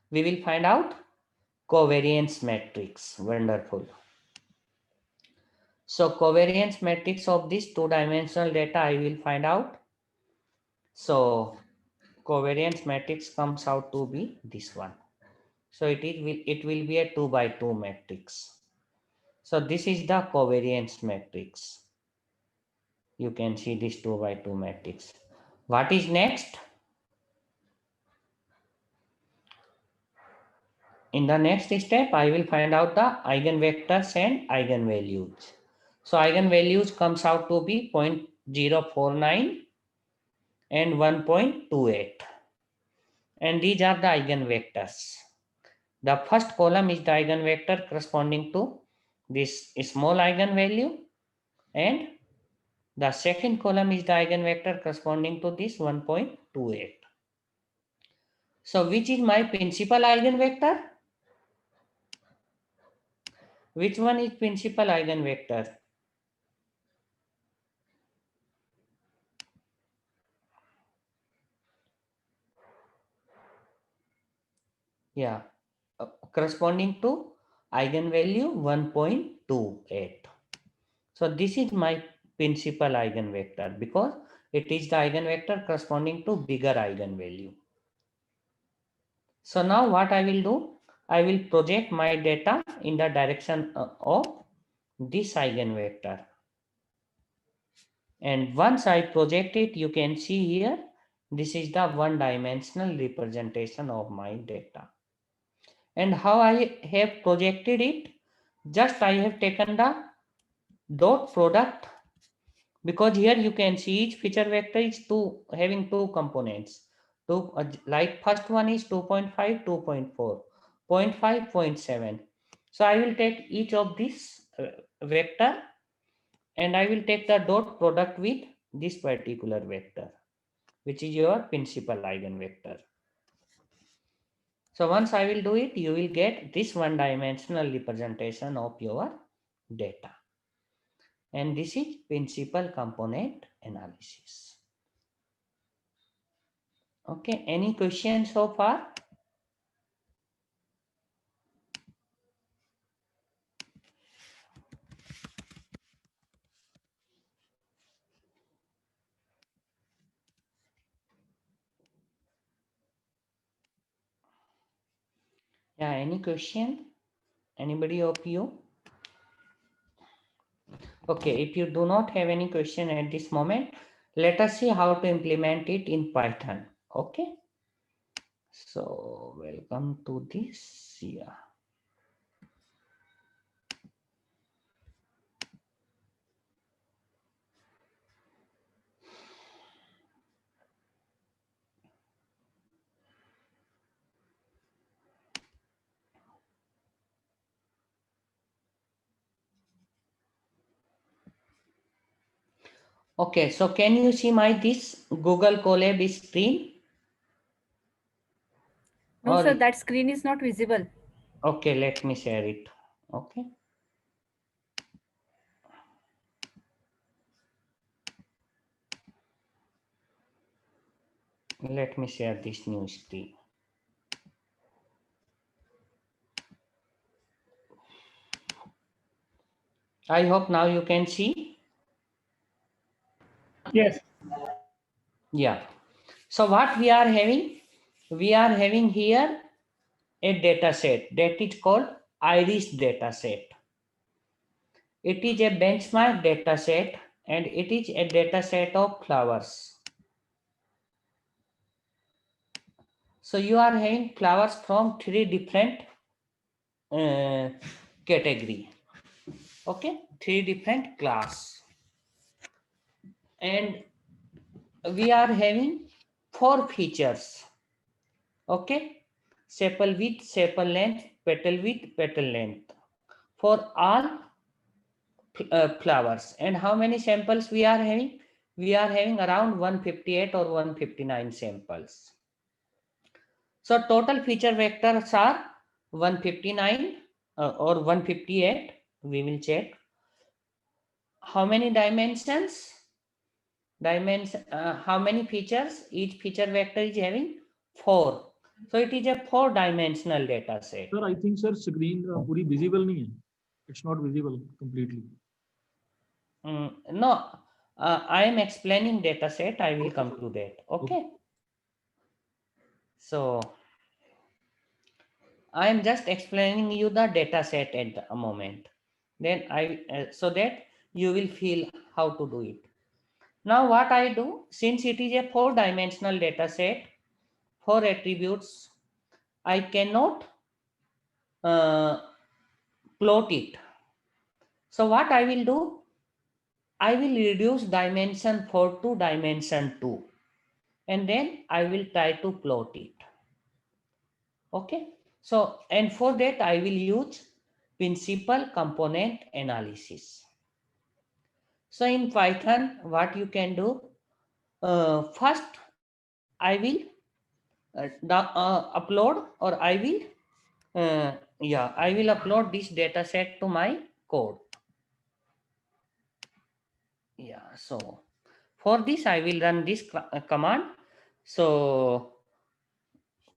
We will find out covariance matrix. Wonderful. So covariance matrix of this two-dimensional data I will find out. So covariance matrix comes out to be this one. So it will be a 2 by 2 matrix. So this is the covariance matrix. You can see this 2 by 2 matrix. What is next? In the next step, I will find out the eigenvectors and eigenvalues. So eigenvalues comes out to be 0.049 and 1.28. And these are the eigenvectors. The first column is the eigenvector corresponding to this small eigenvalue, and the second column is the eigenvector corresponding to this 1.28. So which is my principal eigenvector? Which one is principal eigenvector? Yeah, corresponding to eigenvalue 1.28. So this is my principal eigenvector because it is the eigenvector corresponding to bigger eigenvalue. So now what I will do, I will project my data in the direction of this eigenvector. And once I project it, you can see here, this is the one-dimensional representation of my data. And how I have projected it, just I have taken the dot product, because here you can see each feature vector is having two components. Like first one is 2.5, 2.4, 0.5, 0.7. So I will take each of this vector and I will take the dot product with this particular vector, which is your principal eigenvector. So once I will do it, you will get this one-dimensional representation of your data. And this is principal component analysis. Okay, any questions so far? Yeah, any question? Anybody of you? Okay, if you do not have any question at this moment, let us see how to implement it in Python. Okay. So welcome to this. Yeah. Okay, so can you see my this Google Colab screen? No, Or sir, that screen is not visible. okay, let me share it. Okay. Let me share this new screen. I hope now you can see. Yes. Yeah. So what we are having? We are having here a data set that is called IRIS data set. It is a benchmark data set and it is a data set of flowers. So you are having flowers from 3 different category. Okay, 3 different class. And we are having 4 features. Okay, sepal width, sepal length, petal width, petal length for all flowers. And how many samples we are having? We are having around 158 or 159 samples. So total feature vectors are 159 or 158. We will check. How many dimensions? How many features? Each feature vector is having 4. So it is a 4-dimensional data set. Sir, I think sir screen पूरी visible नहीं है. It's not visible completely. No, I am explaining data set. I will come to that. Okay. So I am just explaining you the data set at the moment. Then so that you will feel how to do it. Now what I do, since it is a 4-dimensional data set, 4 attributes, I cannot plot it. So what I will do, I will reduce dimension 4 to dimension 2 and then I will try to plot it. Okay, so and for that I will use principal component analysis. So in Python, what you can do, first I will upload, or I will I will upload this data set to my code. Yeah, so for this I will run this command. So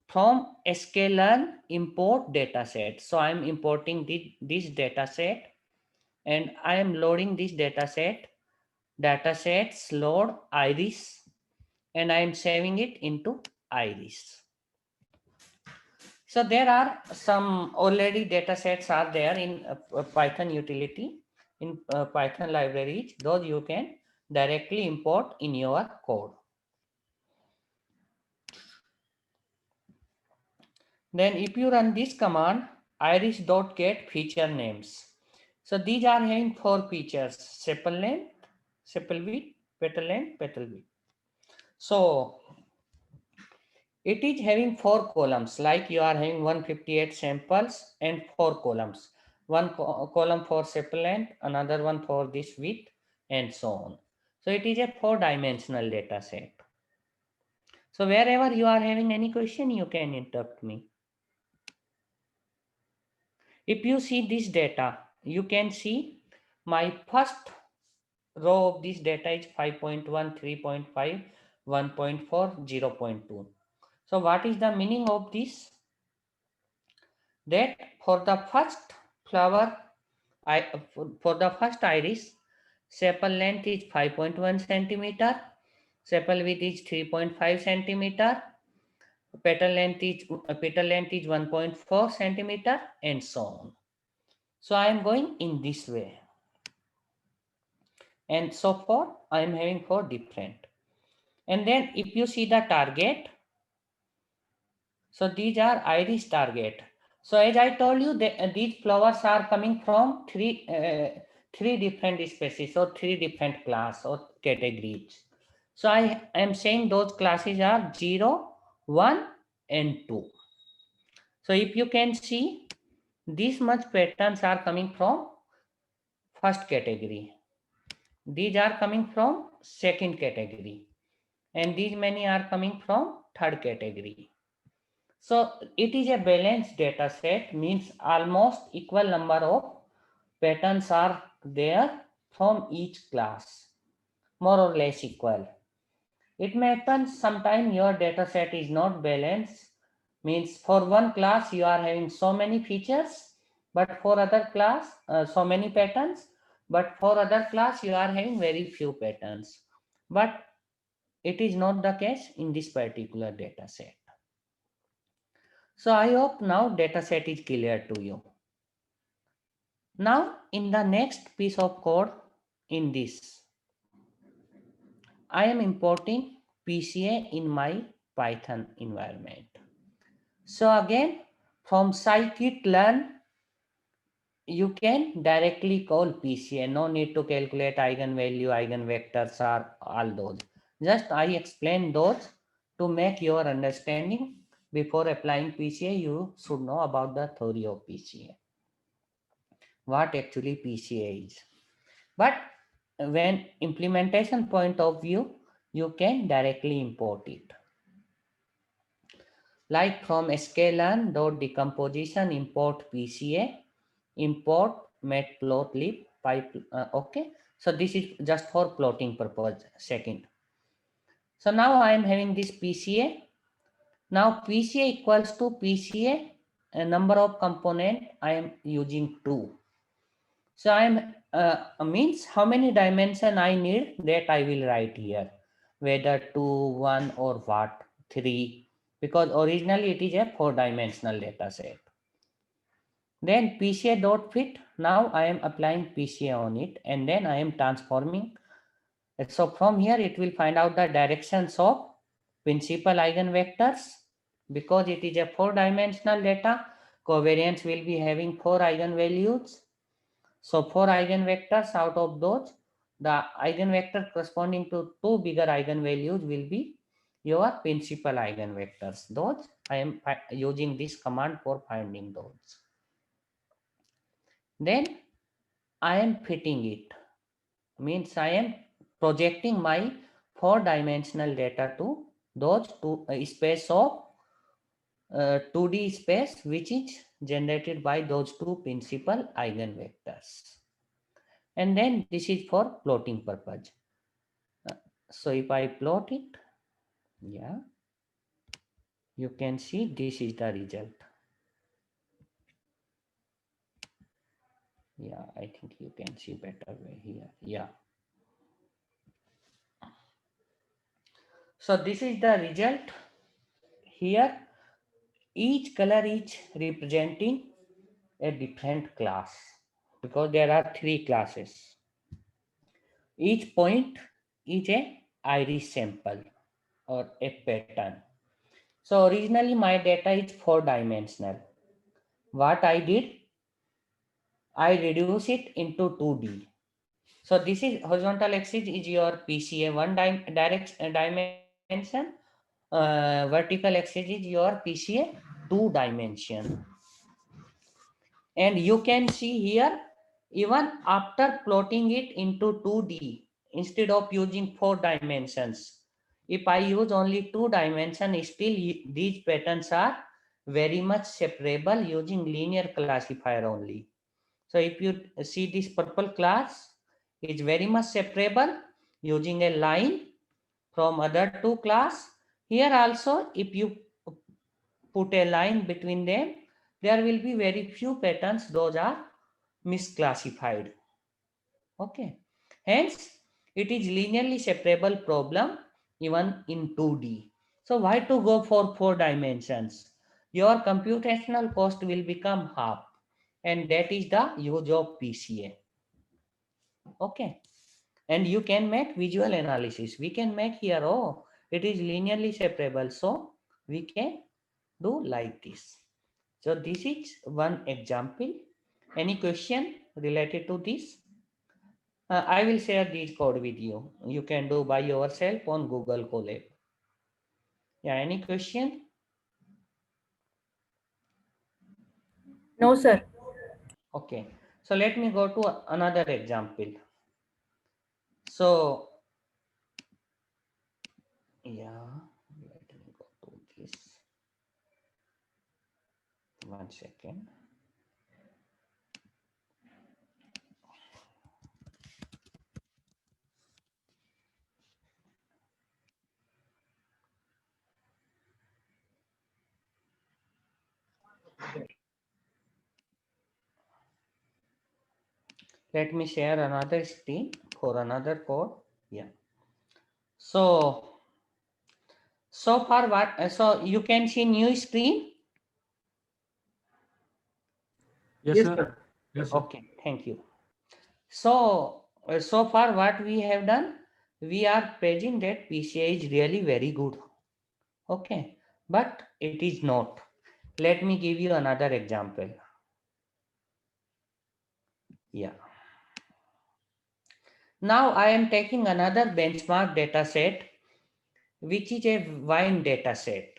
from sklearn import dataset. So I am importing this dataset and I am loading this dataset. Datasets load iris and I am saving it into iris. So there are some already datasets are there in Python utility, in Python libraries. Those you can directly import in your code. Then if you run this command, iris.get feature names. So these are having 4 features: sepal length, sepal width, petal length, petal width. So it is having 4 columns, like you are having 158 samples and 4 columns. One column for sepal length, another one for this width, and so on. So it is a 4-dimensional data set. So wherever you are having any question, you can interrupt me. If you see this data, you can see my first row of this data is 5.1, 3.5, 1.4, 0.2. So what is the meaning of this? That for the first flower, for the first iris, sepal length is 5.1 centimeter, sepal width is 3.5 centimeter, petal length is 1.4 centimeter, and so on. So I am going in this way. And so forth, I am having 4 different. And then if you see the target, so these are iris target. So as I told you, these flowers are coming from three different species or 3 different class or categories. So I am saying those classes are 0, 1, and 2. So if you can see, these much patterns are coming from first category. These are coming from second category. And these many are coming from third category. So it is a balanced data set, means almost equal number of patterns are there from each class, more or less equal. It may happen sometime your data set is not balanced, means for one class you are having so many features, but for other class, so many patterns, but for other class you are having very few patterns. But it is not the case in this particular data set. So I hope now data set is clear to you. Now in the next piece of code in this, I am importing PCA in my Python environment. So again, from scikit-learn, you can directly call PCA. No need to calculate eigenvalue, eigenvectors, or all those. Just I explain those to make your understanding. Before applying PCA, you should know about the theory of PCA. What actually PCA is. But when implementation point of view, you can directly import it. Like from sklearn.decomposition import PCA, import matplotlib pipe. Okay, so this is just for plotting purpose. Second, so now I am having this PCA. Now PCA equals to PCA, a number of component I am using 2. So I am means how many dimension I need, that I will write here, whether 2, 1 or what 3, because originally it is a 4-dimensional data set. Then PCA.fit, now I am applying PCA on it, and then I am transforming. So from here it will find out the directions of principal eigenvectors. Because it is a 4-dimensional data, covariance will be having 4 eigenvalues. So 4 eigenvectors, out of those, the eigenvector corresponding to 2 bigger eigenvalues will be your principal eigenvectors. Those I am using this command for finding those. Then I am fitting it, means I am projecting my 4-dimensional data to those two space of 2D space, which is generated by those 2 principal eigenvectors. And then this is for plotting purpose. So if I plot it, yeah, you can see this is the result. Yeah, I think you can see better way here. Yeah. So this is the result. Here, each color is representing a different class, because there are 3 classes. Each point is a iris sample or a pattern. So originally my data is 4-dimensional. What I did, I reduce it into 2D. So this is horizontal axis is your PCA 1 dimension. Vertical axis is your PCA 2 dimension. And you can see here, even after plotting it into 2D, instead of using 4 dimensions, if I use only 2 dimensions, still these patterns are very much separable using linear classifier only. So if you see this purple class, is very much separable using a line from other 2 class. Here also, if you put a line between them, there will be very few patterns, those are misclassified. Okay, hence it is linearly separable problem even in 2D. So why to go for 4 dimensions? Your computational cost will become half, and that is the use of PCA. Okay, and you can make visual analysis. We can make here, oh, it is linearly separable, so we can do like this. So this is one example. Any question related to this? I will share this code with you. You can do by yourself on Google Colab. Yeah, any question? No, sir. Okay, so let me go to another example. So, yeah, let me go to this. 1 second. Let me share another screen for another code. Yeah. So far what, so you can see new screen. Yes, Yes, sir. sir. Yes, sir. Okay, thank you. So far what we have done, we are paging that PCI is really very good. Okay, but it is not. Let me give you another example. Yeah. Now I am taking another benchmark data set, which is a wine data set.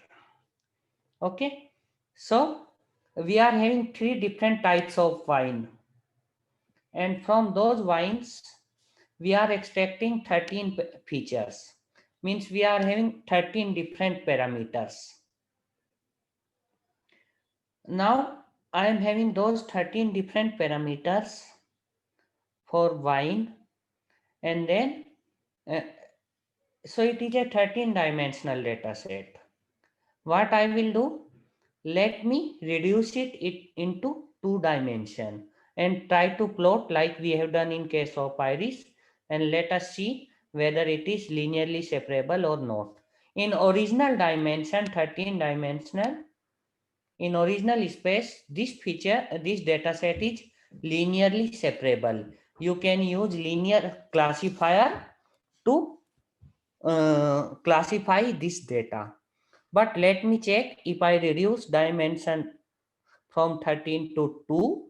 Okay, so we are having 3 different types of wine, and from those wines we are extracting 13 features, means we are having 13 different parameters. Now I am having those 13 different parameters for wine, and then so it is a 13 dimensional data set. What I will do, let me reduce it into 2 dimension and try to plot like we have done in case of iris, and let us see whether it is linearly separable or not. In original dimension, 13 dimensional, in original space, this data set is linearly separable. You can use linear classifier to classify this data. But let me check if I reduce dimension from 13 to 2,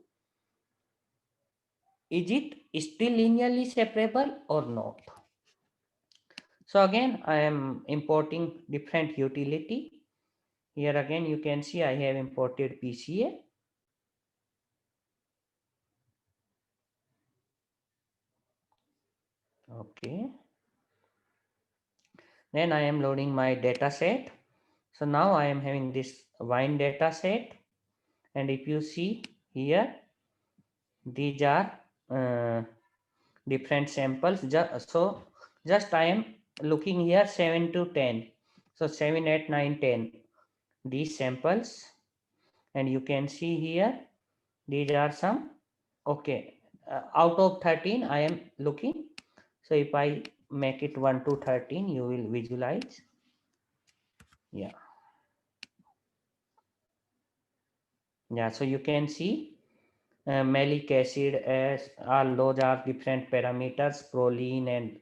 is it still linearly separable or not? So again, I am importing different utility. Here again, you can see I have imported PCA. Okay. Then I am loading my data set. So now I am having this wine data set. And if you see here, these are different samples. So just I am looking here 7 to 10. So 7, 8, 9, 10. These samples. And you can see here, these are some. Okay. Out of 13, I am looking. So if I make it 1 to 13, you will visualize. Yeah. Yeah, so you can see malic acid, as all those are different parameters, proline, and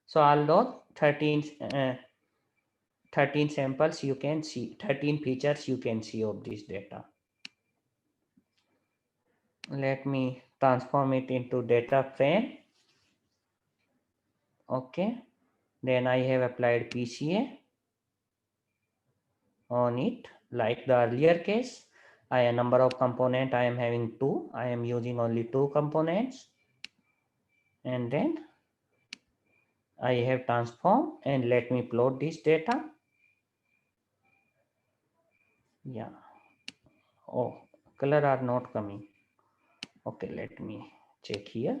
so all those 13 samples you can see, 13 features you can see of this data. Let me transform it into data frame. Okay, then I have applied PCA on it. Like the earlier case, a number of component I am having 2. I am using only 2 components, and then I have transformed, and let me plot this data. Yeah. Oh, color are not coming. Okay, let me check here.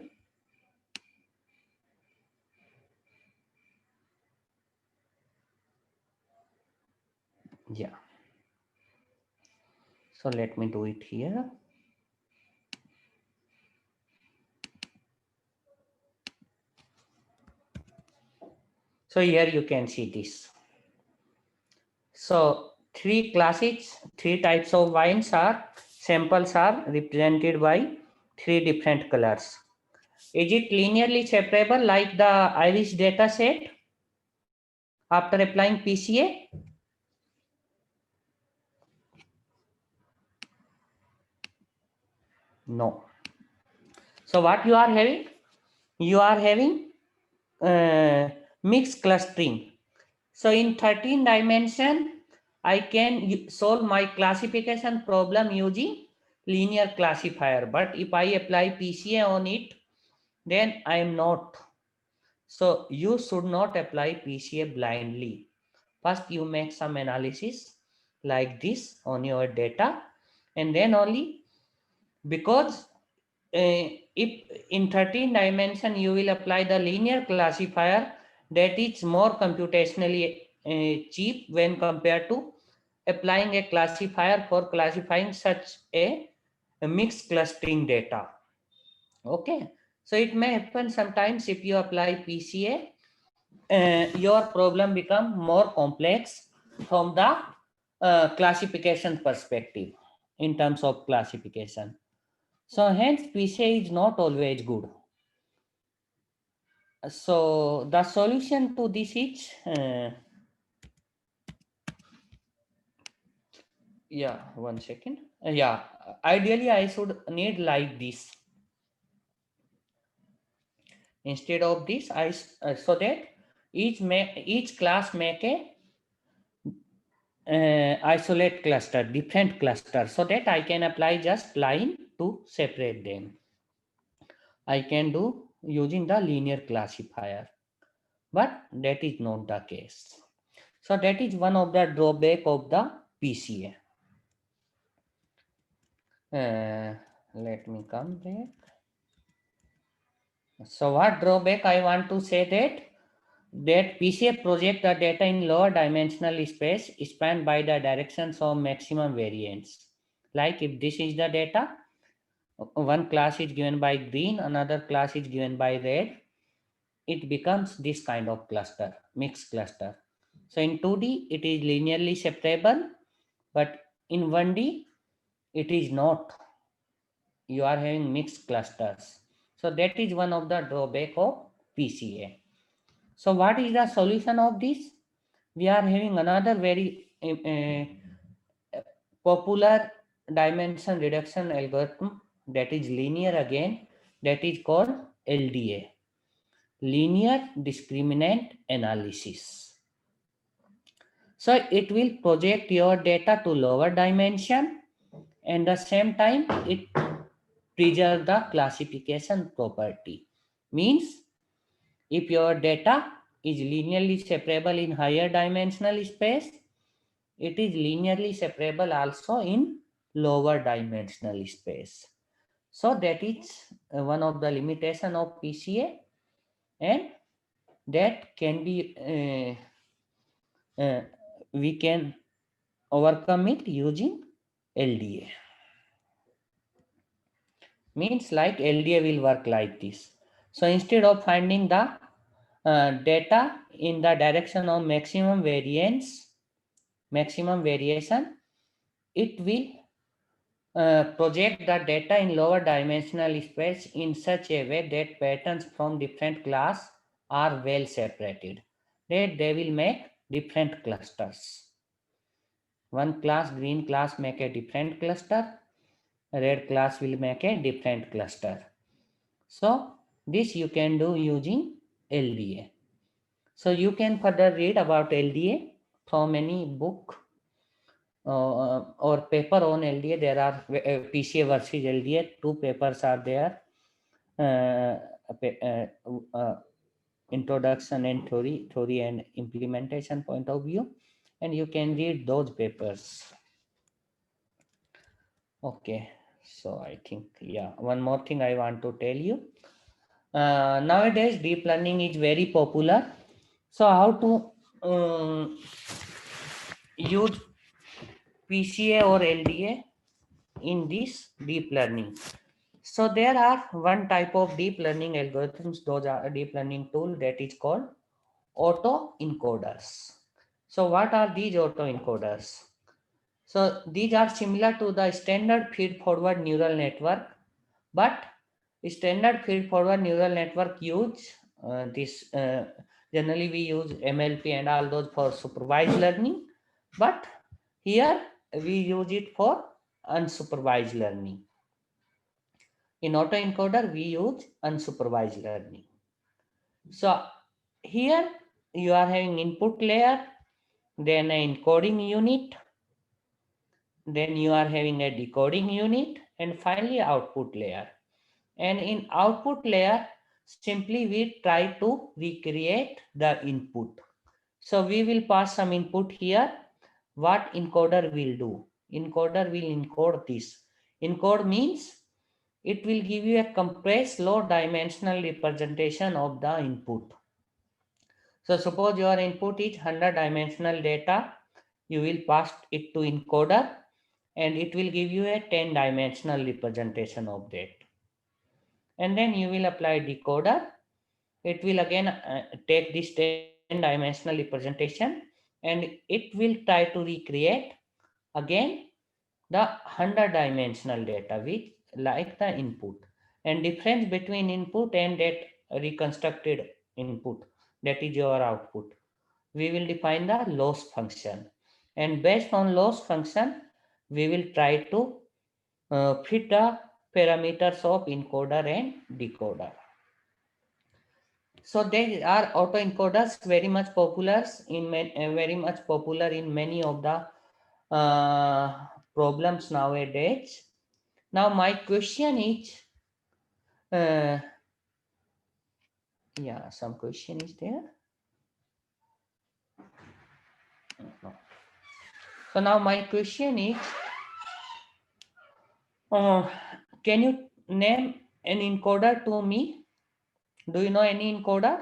Yeah. So let me do it here. So here you can see this. So 3 classes, 3 types of wines samples are represented by 3 different colors. Is it linearly separable like the iris data set after applying PCA? No. So what you are having? You are having mixed clustering. So in 13 dimension, I can solve my classification problem using linear classifier. But if I apply PCA on it, then I am not. So you should not apply PCA blindly. First, you make some analysis like this on your data, and then only, because if in 13 dimension you will apply the linear classifier, that is more computationally cheap when compared to applying a classifier for classifying such a mixed clustering data. Okay, So it may happen sometimes if you apply PCA, your problem become more complex from the classification perspective in terms of classification. So hence PCA is not always good. So the solution to this is, yeah, 1 second. Yeah, ideally I should need like this. Instead of this, so that each class make a isolate cluster, different cluster, so that I can apply just line to separate them. I can do using the linear classifier, but that is not the case. So that is one of the drawback of the PCA. Let me come back. So what drawback I want to say that PCA project the data in lower dimensional space spanned by the directions of maximum variance. Like if this is the data, one class is given by green, another class is given by red, it becomes this kind of cluster, mixed cluster. So in 2D, it is linearly separable, but in 1D, it is not. You are having mixed clusters. So that is one of the drawback of PCA. So what is the solution of this? We are having another very popular dimension reduction algorithm that is linear again, that is called LDA, linear discriminant analysis. So it will project your data to lower dimension, and at the same time it preserve the classification property. Means if your data is linearly separable in higher dimensional space, it is linearly separable also in lower dimensional space. So that is one of the limitation of PCA, and that can be we can overcome it using LDA. Means like LDA will work like this. So instead of finding the data in the direction of maximum variance, maximum variation, it will project the data in lower dimensional space in such a way that patterns from different class are well separated, that they will make different clusters. One class, green class, make a different cluster, red class will make a different cluster. So this you can do using LDA. So you can further read about LDA from any book or paper on LDA. There are PCA versus LDA. 2 papers are there. Introduction and theory and implementation point of view, and you can read those papers. Okay, so I think, yeah, one more thing I want to tell you. Nowadays deep learning is very popular. So how to use PCA or LDA in this deep learning? So there are one type of deep learning algorithms, those are a deep learning tool that is called autoencoders. So what are these autoencoders? So these are similar to the standard feed-forward neural network, but standard feed-forward neural network use generally we use MLP and all those for supervised learning, but here we use it for unsupervised learning. In autoencoder we use unsupervised learning. So here you are having input layer, then an encoding unit, then you are having a decoding unit, and finally output layer. And in output layer, simply we try to recreate the input. So we will pass some input here. What encoder will do? Encoder will encode this. Encode means it will give you a compressed low dimensional representation of the input. So suppose your input is 100 dimensional data, you will pass it to encoder and it will give you a 10 dimensional representation of that. and then you will apply decoder. It will again take this 10-dimensional representation, and it will try to recreate again the 100-dimensional data with like the input, and difference between input and that reconstructed input, that is your output, we will define the loss function, and based on loss function we will try to fit the parameters of encoder and decoder. So they are autoencoders very much popular in many of the problems nowadays. Now my question is, yeah, some question is there. No. So now my question is, can you name an encoder to me? Do you know any encoder?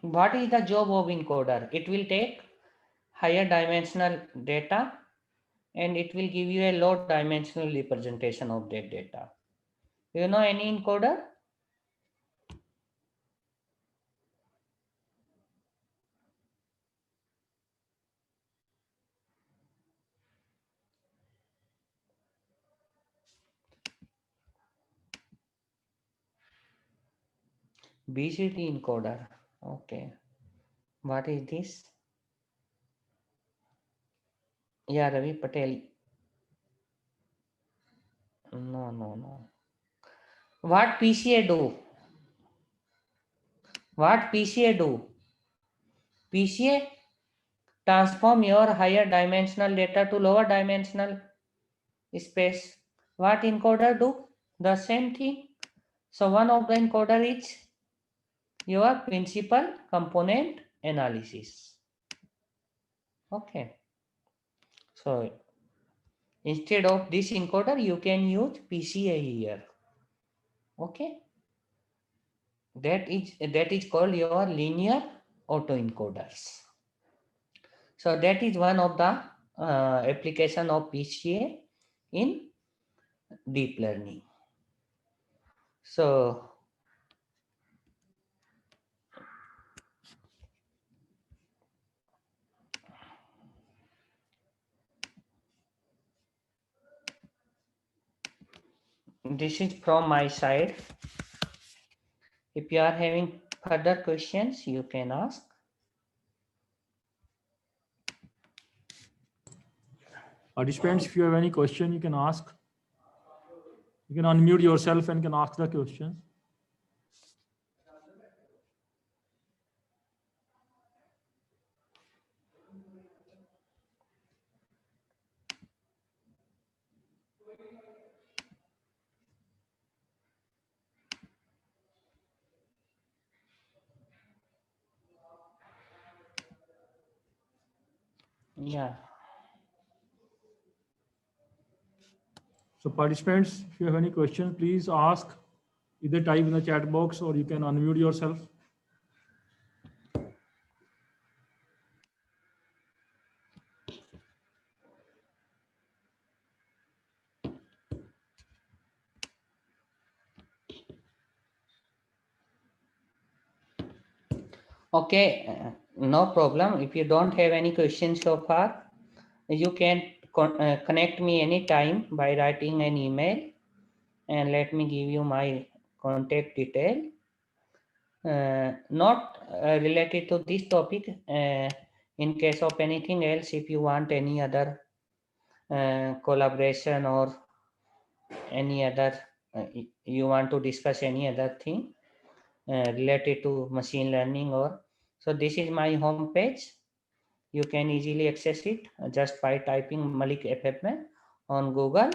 What is the job of encoder? It will take higher dimensional data and it will give you a low dimensional representation of that data. Do you know any encoder? BCD encoder. Okay. What is this? Yeah, Ravi Patel. No. What PCA do? What PCA do? PCA transform your higher dimensional data to lower dimensional space. What encoder do? The same thing. So one of the encoder is your principal component analysis. Okay. So instead of this encoder, you can use PCA here. Okay. That is called your linear autoencoders. So that is one of the application of PCA in deep learning. So this is from my side. If you are having further questions, you can ask. Participants, if you have any question, you can ask. You can unmute yourself and can ask the question. Yeah. So participants, if you have any question, please ask. Either type in the chat box or you can unmute yourself. Okay, no problem. If you don't have any questions so far, you can connect me anytime by writing an email, and let me give you my contact detail. Not related to this topic. In case of anything else, if you want any other collaboration or any other, you want to discuss any other thing related to machine learning, or so this is my home page. You can easily access it just by typing Malik FFM on Google.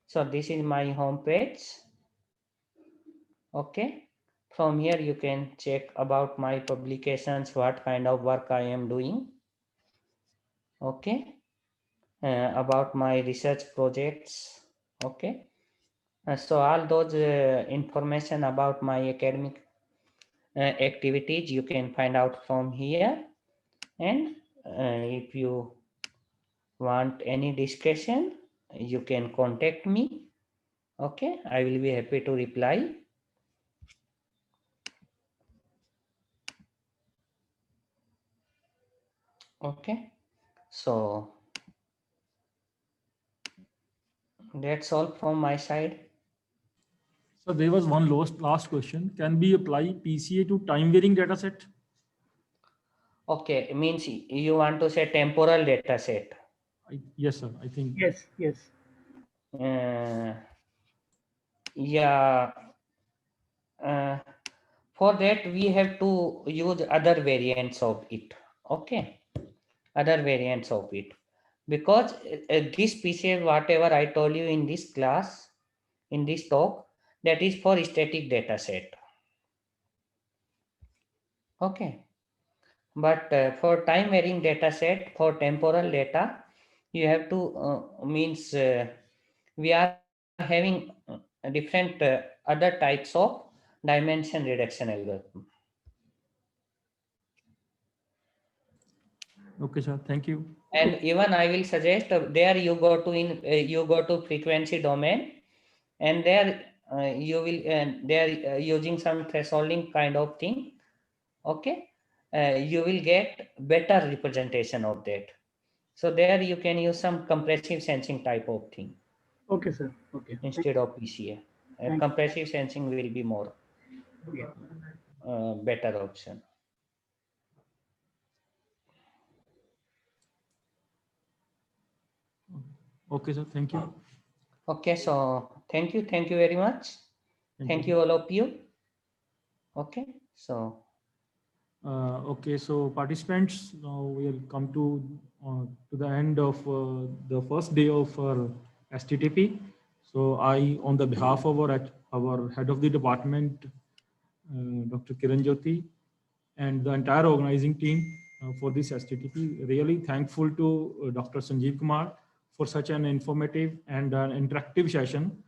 So this is my home page. Okay. From here you can check about my publications, what kind of work I am doing. Okay. About my research projects. Okay. So all those information about my academic activities you can find out from here. And if you want any discussion, you can contact me. Okay, I will be happy to reply. Okay, so that's all from my side. So there was one last question. Can we apply PCA to time varying data set? Okay, means you want to say temporal data set. Yes, sir. I think. Yes, yes. Yeah. For that we have to use other variants of it. Okay, other variants of it, because this PCA, whatever I told you in this class, in this talk, that is for static data set. Okay, but for time varying data set, for temporal data, you have to means we are having different other types of dimension reduction algorithm. Okay, sir. Thank you. And even I will suggest there you go to frequency domain, and there you will there using some thresholding kind of thing. Okay, you will get better representation of that. So there you can use some compressive sensing type of thing Okay, sir. Okay. instead of PCA. Thank you. Compressive sensing will be more Okay. better option. Okay, sir. Thank you. Okay, so thank you very much. Thank you all of you. Okay, so. Okay, so participants, now we will come to the end of the first day of our STTP. So I, on the behalf of our head of the department, Dr. Kiran Jyoti, and the entire organizing team for this STTP, really thankful to Dr. Sanjeev Kumar for such an informative and interactive session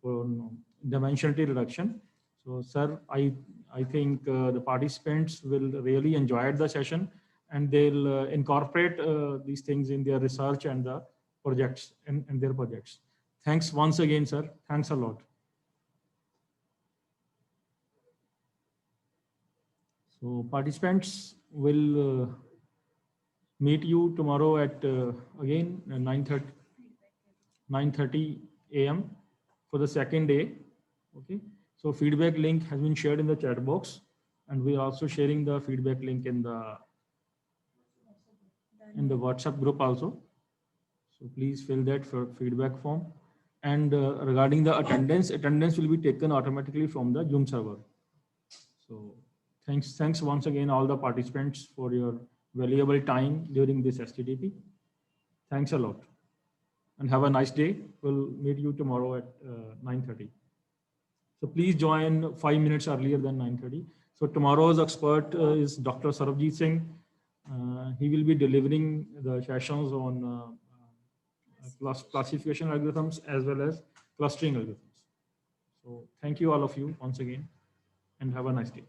for dimensionality reduction. So, sir, I think the participants will really enjoy the session, and they'll incorporate these things in their research and the projects and their projects. Thanks once again, sir. Thanks a lot. So participants will meet you tomorrow at again 9:30 a.m. for the second day. Okay. So feedback link has been shared in the chat box, and we are also sharing the feedback link in the WhatsApp group also. So please fill that for feedback form. And regarding the attendance will be taken automatically from the Zoom server. So thanks once again all the participants for your valuable time during this STTP. Thanks a lot, and have a nice day. We'll meet you tomorrow at 9:30. So please join 5 minutes earlier than 9:30. So tomorrow's expert is Dr. Sarabjit Singh. He will be delivering the sessions on classification algorithms as well as clustering algorithms. So thank you all of you once again, and have a nice day.